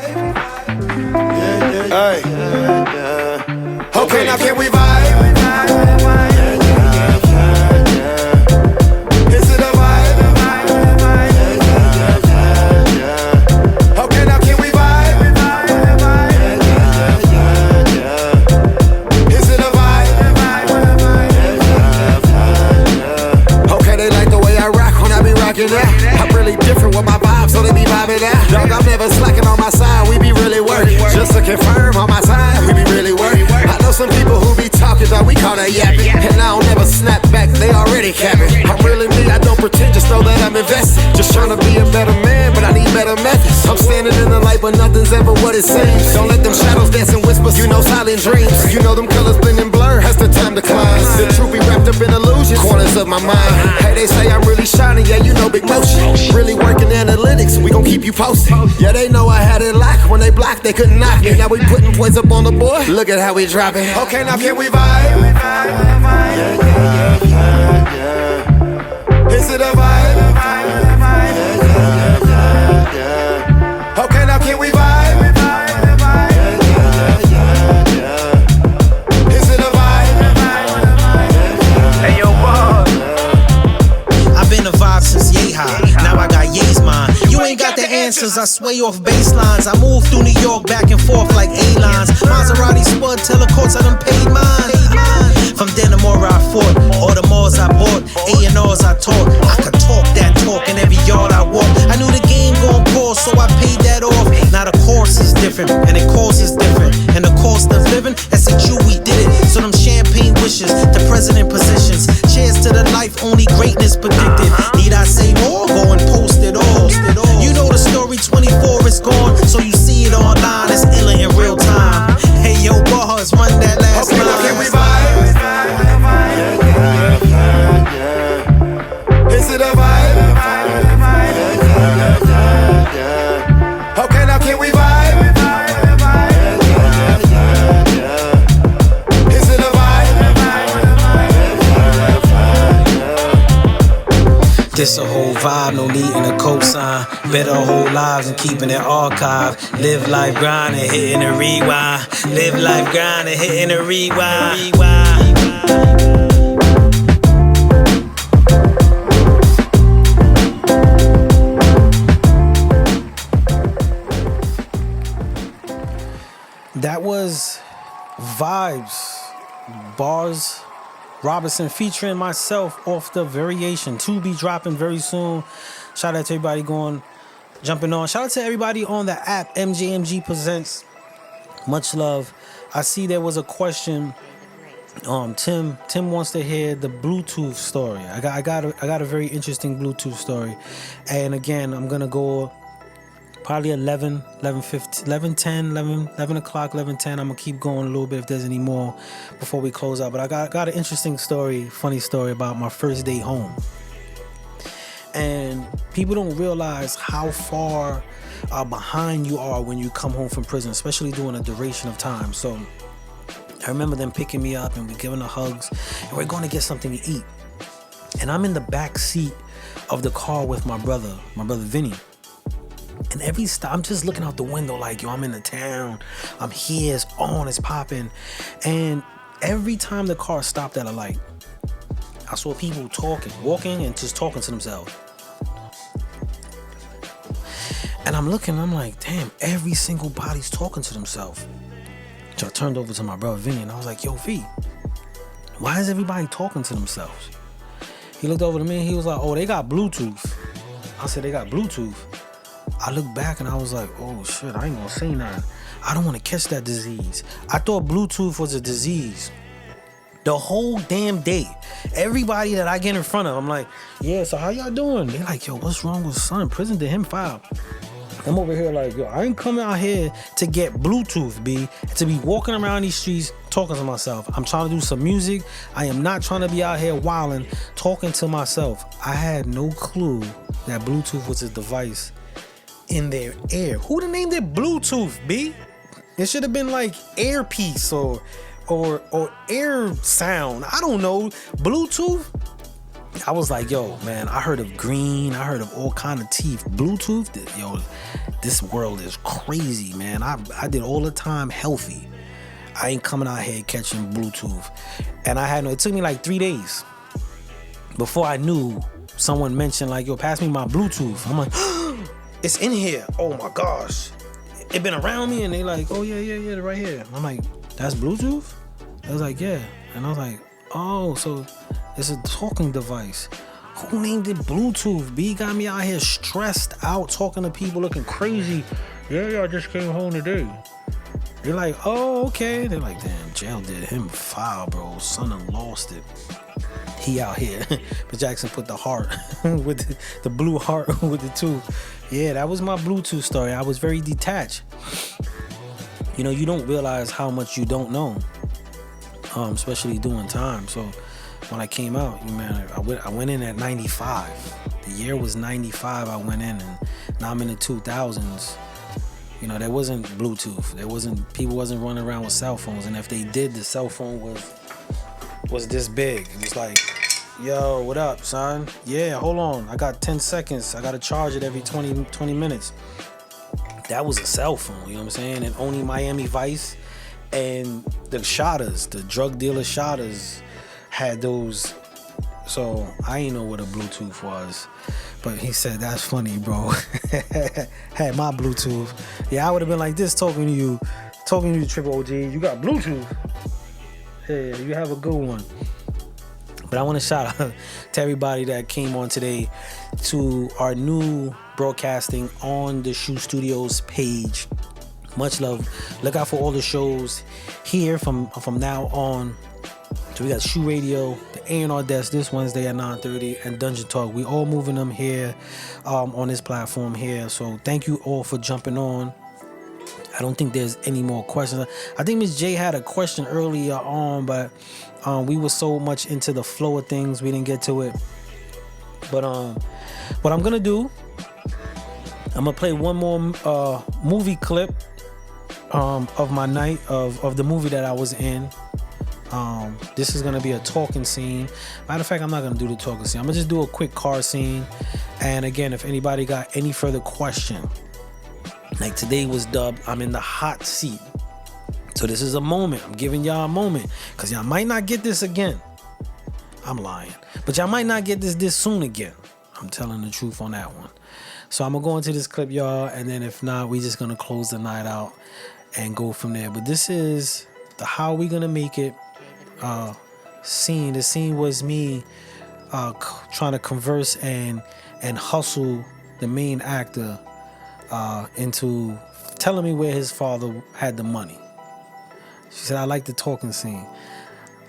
Okay, now can we vibe? Is it a vibe? Okay, now can we vibe? Is it a vibe? Okay, they like the way I rock when I be rocking that. I'm really different with my vibe, so they be vibing that. Dog, I'm never slacking on my side, we be really working. Just to confirm on my side, we be really working. I know some people who be talking about we call that yapping, and I don't never snap back, they already capping. I'm really me, I don't pretend, just know that I'm invested. Just trying to be a better man, but I need better methods. I'm standing in the light, but nothing's ever what it seems. Don't let them shadows dance and whispers, you know silent dreams. You know them colors blending blur, has the time to climb. The truth be wrapped up in illusions, corners of my mind. Hey, they say I'm really shining, yeah, you know big motion. Really working analytics, we gon' keep you posted. Yeah, they know I had it locked, when they blocked, they couldn't knock me. Now we putting points up on the board, look at how we dropping. Okay, now can we vibe? Is it a vibe? Okay, now can we vibe? Is it a vibe? Hey, yo, I've been a vibe since yay high. Now I got yay's mind. You ain't got the answers, I sway off baselines. I move through New York back and forth like A-lines. Maserati Spud, telecourts, I done paid mine. From Denimora I fought, all the malls I bought, A&Rs I taught. I could talk that talk in every yard I walk. I knew the game gon' pause, so I paid that off. Now the course is different, and the course is different. And the cost of living, SHU, we did it. So them champagne wishes, the president positions. Cheers to the life, only greatness predicted. Need I say more? Go and post it all. You know the story, 24 is gone, so you see it online, it's illa in real time. Hey yo, bars, run that last line. Okay, now can we vibe? Is it a vibe? Okay, now can we vibe? Is it a vibe? This a whole vibe, no need in a cosign. Better whole lives than keeping it archived. Live life grind and hitting a rewind. Live life grind and hitting a rewind. That was Vibes, Bars Robinson featuring myself off the Variation. 2 be dropping very soon. Shout out to everybody jumping on. Shout out to everybody on the app. MJMG presents. Much love. I see there was a question. Tim wants to hear the Bluetooth story. I got a very interesting Bluetooth story, and again I'm gonna go probably 11 o'clock, 11:10. I'm gonna keep going a little bit if there's any more before we close out. But I got an interesting story, funny story about my first day home. And people don't realize how far behind you are when you come home from prison, especially during a duration of time. So I remember them picking me up and we're giving the hugs and we're going to get something to eat. And I'm in the back seat of the car with my brother Vinny. And I'm just looking out the window like, yo, I'm in the town. I'm here, it's on, it's popping. And every time the car stopped at a light, I saw people walking and just talking to themselves. And I'm looking, I'm like, damn, every single body's talking to themselves. So I turned over to my brother Vinny and I was like, yo, V, why is everybody talking to themselves? He looked over to me and he was like, oh, they got Bluetooth. I said, they got Bluetooth. I looked back and I was like, oh shit, I ain't gonna say nothing. I don't want to catch that disease. I thought Bluetooth was a disease. The whole damn day, everybody that I get in front of, I'm like, yeah, so how y'all doing? They're like, yo, what's wrong with son? Prison did him file. I'm over here like, yo, I ain't coming out here to get Bluetooth, B, to be walking around these streets talking to myself. I'm trying to do some music. I am not trying to be out here wilding, talking to myself. I had no clue that Bluetooth was a device in their ear. Who'd have named it Bluetooth, B? It should have been like earpiece or air sound. I don't know. Bluetooth? I was like, yo, man, I heard of green. I heard of all kind of teeth. Bluetooth? Yo, this world is crazy, man. I did all the time healthy. I ain't coming out here catching Bluetooth. And it took me like 3 days before I knew someone mentioned like, yo, pass me my Bluetooth. I'm like, it's in here. Oh my gosh. It been around me and they like, oh yeah, right here. I'm like, that's Bluetooth? I was like, yeah. And I was like, oh, so it's a talking device. Who named it Bluetooth? B got me out here stressed out, talking to people looking crazy. Yeah, I just came home today. They're like, oh, okay. They're like, damn, jail did him foul, bro. Son done lost it. He out here. But Jackson put the heart with the blue heart with the tooth. Yeah, that was my Bluetooth story. I was very detached. You know, you don't realize how much you don't know, especially doing time. So when I came out, man, I went in at 95. The year was 95. I went in, and now I'm in the 2000s. You know, there wasn't Bluetooth. People wasn't running around with cell phones, and if they did, the cell phone was this big. It was like, yo, what up, son? Yeah, hold on. I got 10 seconds. I got to charge it every 20 minutes. That was a cell phone, you know what I'm saying? And only Miami Vice and the shotters, the drug dealer shotters had those. So I didn't know what a Bluetooth was. But he said, that's funny, bro. Had my Bluetooth. Yeah, I would have been like this talking to you, Triple OG. You got Bluetooth. Hey, you have a good one. But I want to shout out to everybody that came on today to our new broadcasting on the SHU Studios page. Much love. Look out for all the shows here from now on. So we got SHU Radio, the A&R Desk this Wednesday at 9:30, and Dungeon Talk. We all moving them here on this platform here. So thank you all for jumping on. I don't think there's any more questions. I think Miss J had a question earlier on, but we were so much into the flow of things we didn't get to it. But what I'm gonna do, I'm gonna play one more movie clip of my night of the movie that I was in. This is gonna be a talking scene. Matter of fact, I'm not gonna do the talking scene. I'm gonna just do a quick car scene. And again, if anybody got any further question, like today was dubbed, I'm in the hot seat. So this is a moment. I'm giving y'all a moment, because y'all might not get this again. I'm lying, but y'all might not get this soon again. I'm telling the truth on that one. So I'm gonna go into this clip, y'all, and then if not, we just gonna close the night out and go from there. But this is the How We Gonna Make It scene. The scene was me trying to converse and hustle the main actor into telling me where his father had the money. She said, I like the talking scene.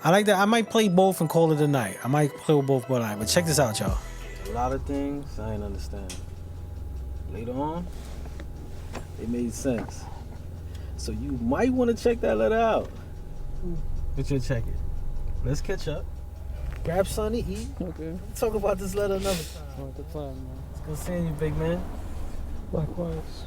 I like that. I might play both and call it a night. I might play both for a night. But check this out, y'all. A lot of things I ain't understand. Later on, it made sense. So you might want to check that letter out. But you'll check it. Let's catch up. Grab something to eat. Okay. Talk about this letter another time. All the time, man. It's good seeing you, big man. Likewise.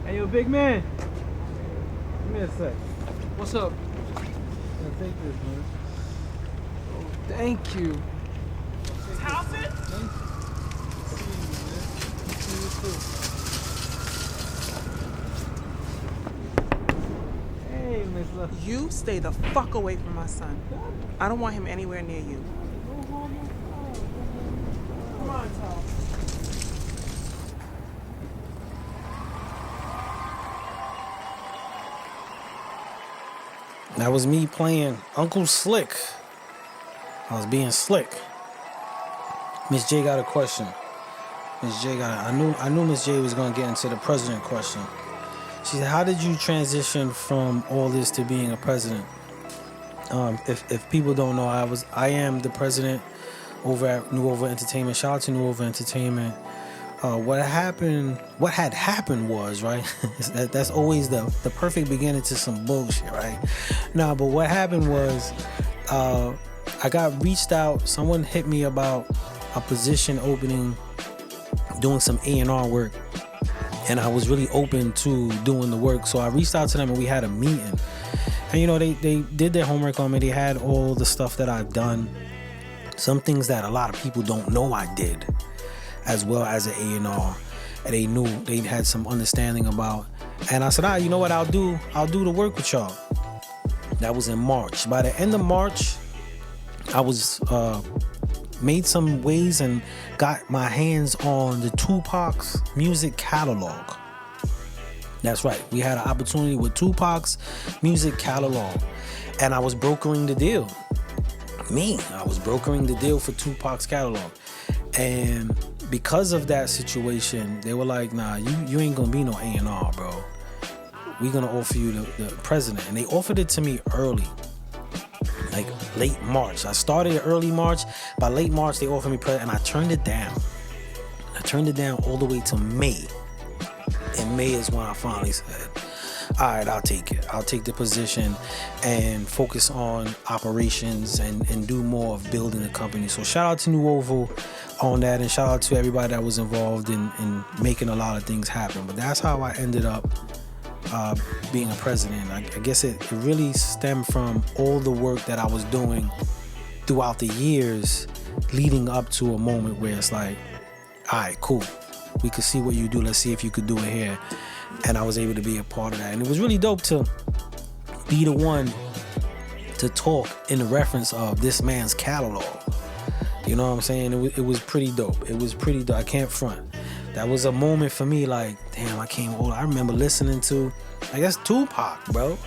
Hey, yo, big man. Give me a sec. What's up? I'll take this, man. Oh, thank you. Towson? Hey, Miss Love. You stay the fuck away from my son. I don't want him anywhere near you. Come on, Tom. That was me playing Uncle Slick. I was being slick. Miss J got a question. Miss J got. I knew Miss J was gonna get into the president question. She said, "How did you transition from all this to being a president?" If people don't know, I am the president over at New Over Entertainment. Shout out to New Over Entertainment. What had happened was, right, that's always the perfect beginning to some bullshit, right? Nah, but what happened was, I got reached out. Someone hit me about a position opening, doing some A&R work, and I was really open to doing the work. So I reached out to them and we had a meeting. And you know, they did their homework on me. They had all the stuff that I've done, some things that a lot of people don't know I did, as well as an A&R, and they knew, they had some understanding about. And I said, you know what, I'll do the work with y'all. That was in March. By the end of March, I was made some ways and got my hands on the Tupac's music catalog. That's right, we had an opportunity with Tupac's music catalog, and I was brokering the deal. I was brokering the deal for Tupac's catalog. And because of that situation, they were like, nah, you ain't gonna be no A&R, bro. We're gonna offer you the president. And they offered it to me early, like late March. I started early March. By late March, they offered me president, and I turned it down. I turned it down all the way to May. And May is when I finally said, all right, I'll take it. I'll take the position and focus on operations and do more of building the company. So shout out to New Oval on that, and shout out to everybody that was involved in making a lot of things happen. But that's how I ended up being a president. I guess it really stemmed from all the work that I was doing throughout the years leading up to a moment where it's like, all right, cool. We could see what you do. Let's see if you could do it here. And I was able to be a part of that. And it was really dope to be the one to talk in the reference of this man's catalog. You know what I'm saying? It was pretty dope. It was pretty dope. I can't front. That was a moment for me like, damn, I came old. I remember listening to, I guess, Tupac, bro.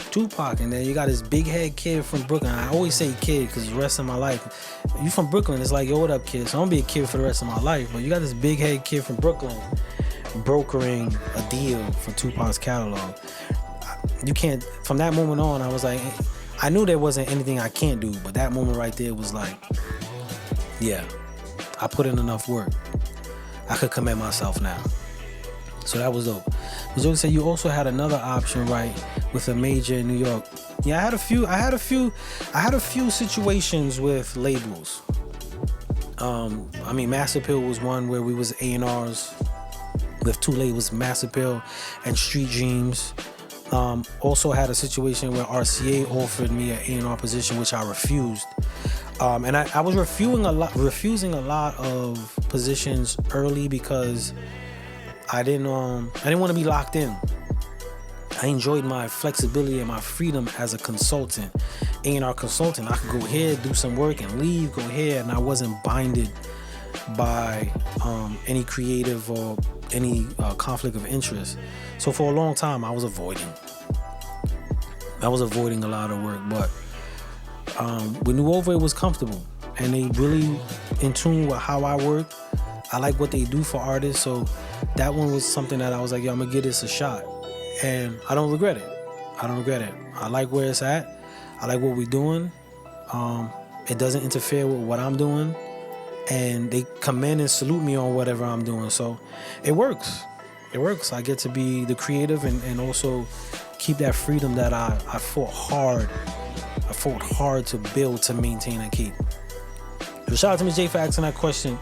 Tupac. And then you got this big head kid from Brooklyn. I always say kid because the rest of my life, you from Brooklyn, it's like, yo, what up, kid? So I'm gonna be a kid for the rest of my life. But you got this big head kid from Brooklyn brokering a deal for Tupac's catalog. You can't, from that moment on, I was like, I knew there wasn't anything I can't do, but that moment right there was like, yeah, I put in enough work. I could commend myself now. So that was dope. But Joe said you also had another option, right, with a major in New York. Yeah, I had a few situations with labels. I mean, Mass Appeal was one where we was A&Rs with two labels, Mass Appeal and Street Dreams. Also had a situation where RCA offered me an A&R position, which I refused. And I was refusing a lot of positions early because I didn't want to be locked in. I enjoyed my flexibility and my freedom as a consultant, A&R consultant. I could go here, do some work, and leave, go here, and I wasn't binded by any creative or any conflict of interest. So for a long time, I was avoiding a lot of work, but with New Over, it was comfortable, and they really in tune with how I work. I like what they do for artists, so that one was something that I was like, yo, I'm gonna give this a shot, and I don't regret it. I like where it's at. I like what we're doing. It doesn't interfere with what I'm doing, and they come in and salute me on whatever I'm doing, so it works. I get to be the creative and also keep that freedom that I fought hard to build, to maintain, and keep. So shout out to Ms. J for asking that question.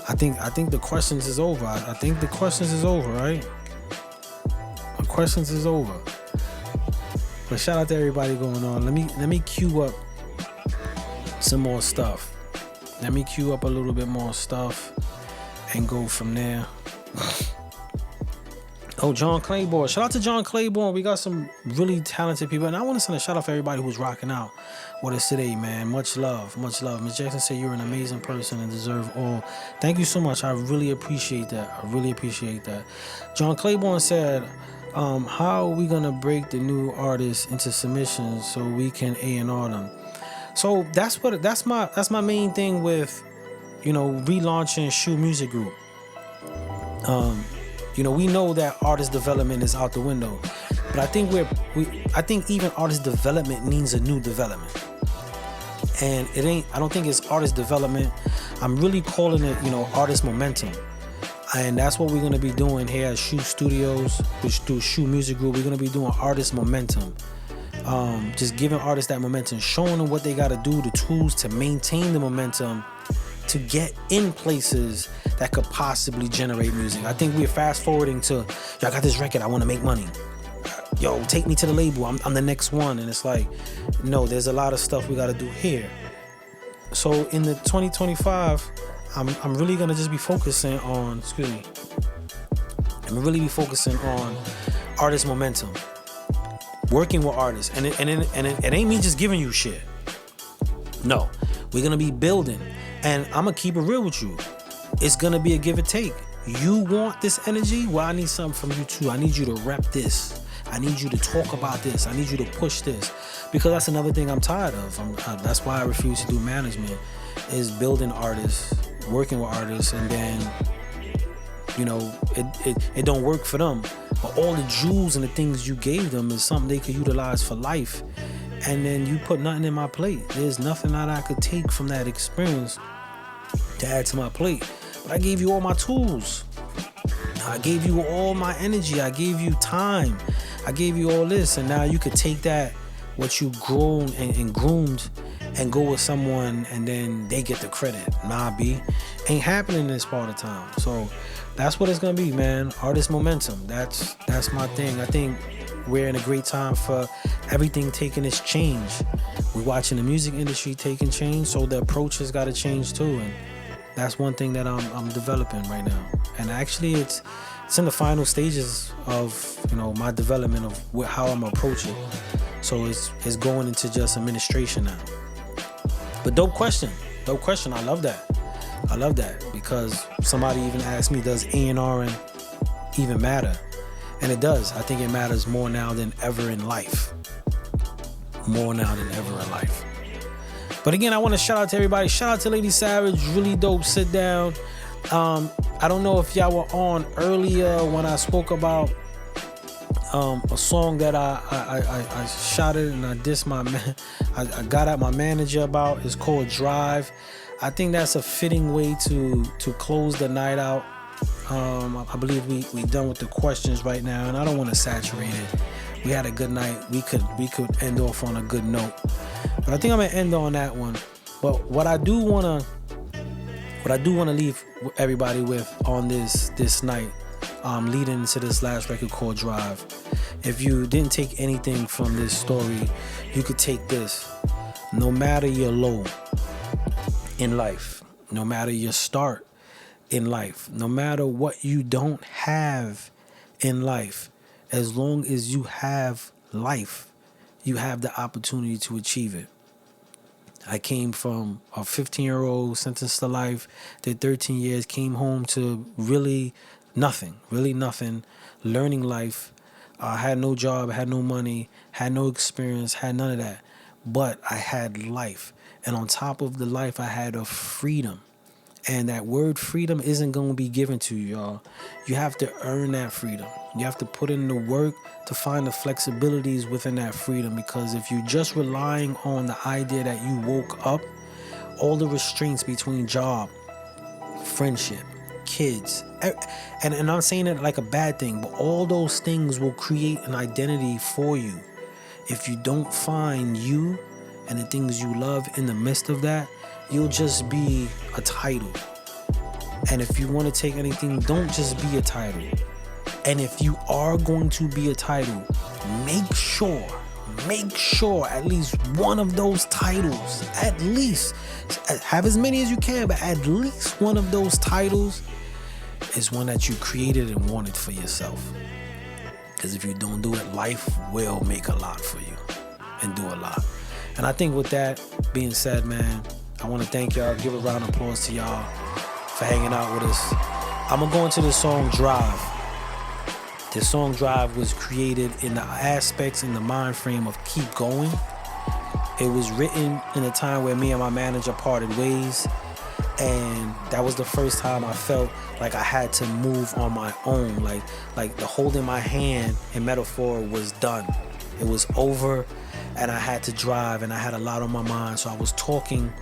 I think the questions is over. I think the questions is over, right? The questions is over. But shout out to everybody going on. Let me queue up some more stuff. Let me queue up a little bit more stuff and go from there. Oh, John Claiborne. Shout out to John Claiborne. We got some really talented people. And I want to send a shout out for everybody who's rocking out with us today, man. Much love. Much love. Ms. Jackson said you're an amazing person and deserve all. Thank you so much. I really appreciate that. John Claiborne said, how are we going to break the new artists into submissions so we can A&R them? So that's my main thing with, relaunching SHU Music Group. We know that artist development is out the window, but I think I think even artist development needs a new development, and I don't think it's artist development. I'm really calling it, artist momentum, and that's what we're gonna be doing here at SHU Studios, which through SHU Music Group, we're gonna be doing artist momentum. Just giving artists that momentum, showing them what they gotta do, the tools to maintain the momentum, to get in places that could possibly generate music. I think we're fast forwarding to, yo, I got this record, I want to make money. Yo, take me to the label, I'm the next one. And it's like, no, there's a lot of stuff we got to do here. So in the 2025, I'm really going to just be focusing on, I'm really be focusing on artist momentum, working with artists. And it ain't me just giving you shit. No, we're going to be building. And I'm going to keep it real with you. It's going to be a give and take. You want this energy? Well, I need something from you too. I need you to rep this. I need you to talk about this. I need you to push this. Because that's another thing I'm tired of. That's why I refuse to do management, is building artists, working with artists, and then, it don't work for them. But all the jewels and the things you gave them is something they could utilize for life. And then you put nothing in my plate. There's nothing that I could take from that experience to add to my plate. But I gave you all my tools. I gave you all my energy. I gave you time. I gave you all this. And now you could take that, what you grown and groomed, and go with someone, and then they get the credit. Nah, B. Ain't happening this part of the time. So that's what it's gonna be, man. Artist momentum. That's my thing. I think we're in a great time for everything taking its change. We're watching the music industry taking change, so the approach has got to change too. And that's one thing that I'm developing right now. And actually, it's in the final stages of my development of how I'm approaching. So it's going into just administration now. But dope question. I love that because somebody even asked me, does A&R even matter? And it does. I think it matters more now than ever in life. But again, I want to shout out to everybody. Shout out to Lady Savage. Really dope sit down. I don't know if y'all were on earlier when I spoke about a song that I shot it and I dissed I got at my manager about. It's called Drive. I think that's a fitting way to close the night out. I believe we done with the questions right now, and I don't want to saturate it. We had a good night. We could end off on a good note, but I think I'm gonna end on that one. But what I do want to What I do want to leave everybody with on this night, leading into this last record called Drive. If you didn't take anything from this story, you could take this. No matter your low in life, no matter your start in life, no matter what you don't have in life, as long as you have life, you have the opportunity to achieve it. I came from a 15-year-old sentenced to life, did 13 years, came home to really nothing, learning life. I had no job, had no money, had no experience, had none of that. But I had life. And on top of the life, I had a freedom. And that word freedom isn't going to be given to you, y'all. You have to earn that freedom. You have to put in the work to find the flexibilities within that freedom. Because if you're just relying on the idea that you woke up, all the restraints between job, friendship, kids, and I'm not saying it like a bad thing, but all those things will create an identity for you. If you don't find you and the things you love in the midst of that, you'll just be a title. And if you want to take anything, don't just be a title. And if you are going to be a title, make sure at least one of those titles, at least, have as many as you can, but at least one of those titles is one that you created and wanted for yourself. Because if you don't do it, life will make a lot for you and do a lot. And I think with that being said, man, I want to thank y'all. Give a round of applause to y'all for hanging out with us. I'm going to go into the song Drive. This song Drive was created in the aspects in the mind frame of keep going. It was written in a time where me and my manager parted ways. And that was the first time I felt like I had to move on my own. Like the holding my hand in metaphor was done. It was over and I had to drive and I had a lot on my mind. So I was talking,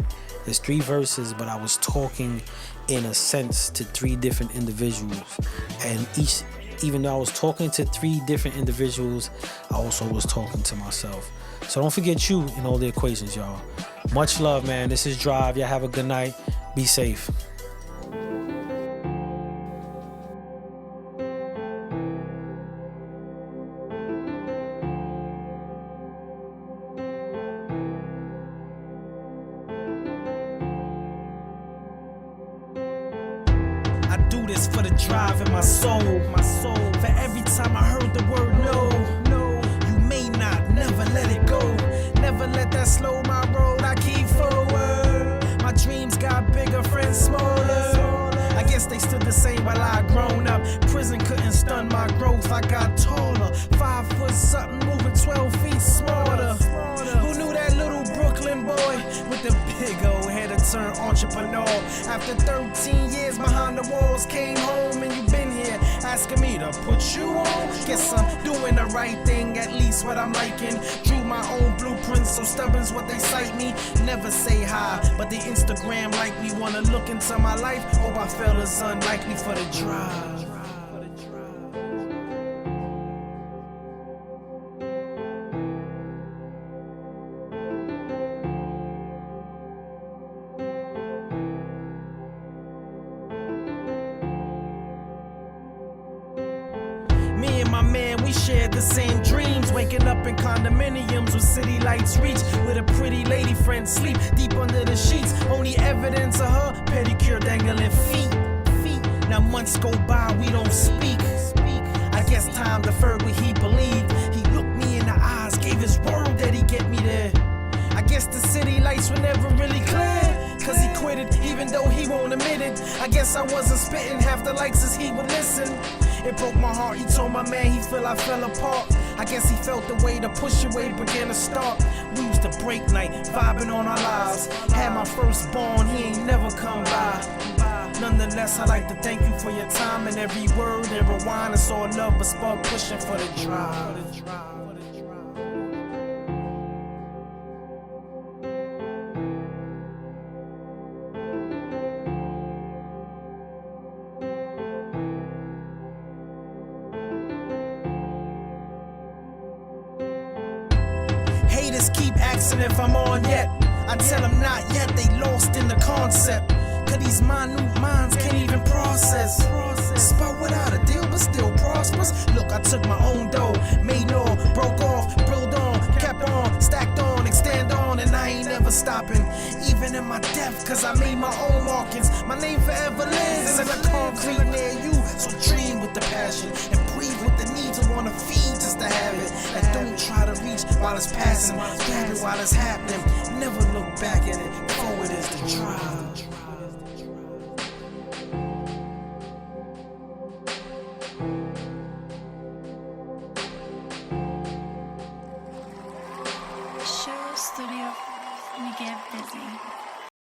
there's 3 verses, but I was talking in a sense to 3 different individuals. And even though I was talking to 3 different individuals, I also was talking to myself. So don't forget you in all the equations, y'all. Much love, man. This is Drive. Y'all have a good night. Be safe. I do this for the drive in my soul. For every time I heard the word no, you may not, never let it go. Never let that slow my road, I keep forward. My dreams got bigger, friends smaller. I guess they stood the same while I grown up. Prison couldn't stun my growth, I got taller. 5 foot something, moving 12 feet smarter. Who knew that little Brooklyn boy with the big old head to turn entrepreneur? After 13 years behind the walls, came home and you been here asking me to put you on. Guess I'm doing the right thing, at least what I'm liking. Drew my own blueprints, so stubborn's what they cite me. Never say hi, but the Instagram like me. Wanna look into my life? Oh, I felt it's unlikely for the drive. Me and my man, we shared the same dreams. Waking up in condominiums with city lights reach. With a pretty lady friend sleep deep under the sheets. Only evidence of her pedicure dangling feet. Now months go by, we don't speak. I guess time deferred what he believed. He looked me in the eyes, gave his word that he'd get me there. I guess the city lights were never really clear, cause he quit it even though he won't admit it. I guess I wasn't spitting half the likes as he would listen. It broke my heart, he told my man he feel I fell apart. I guess he felt the way the push away began to start. We used to break night, vibing on our lives. Had my firstborn, he ain't never come by. Nonetheless, I'd like to thank you for your time and every word and rewind. It's all love, but Spud pushing for the drive. Haters keep asking if I'm on yet. I tell them not yet, they lost in the concept. cause these minute minds can't even process. Spud without a deal, but still prosperous. Look, I took my own dough, made no, broke off, build on, kept on, stacked on, extend on, and I ain't never stopping. Even in my death, cause I made my own markings. My name forever lives in the concrete near you. So dream with the passion and breathe with the need to wanna feed just to have it. And don't try to reach while it's passing. Grab it while it's happening. Never look back at it. Forward is the drive.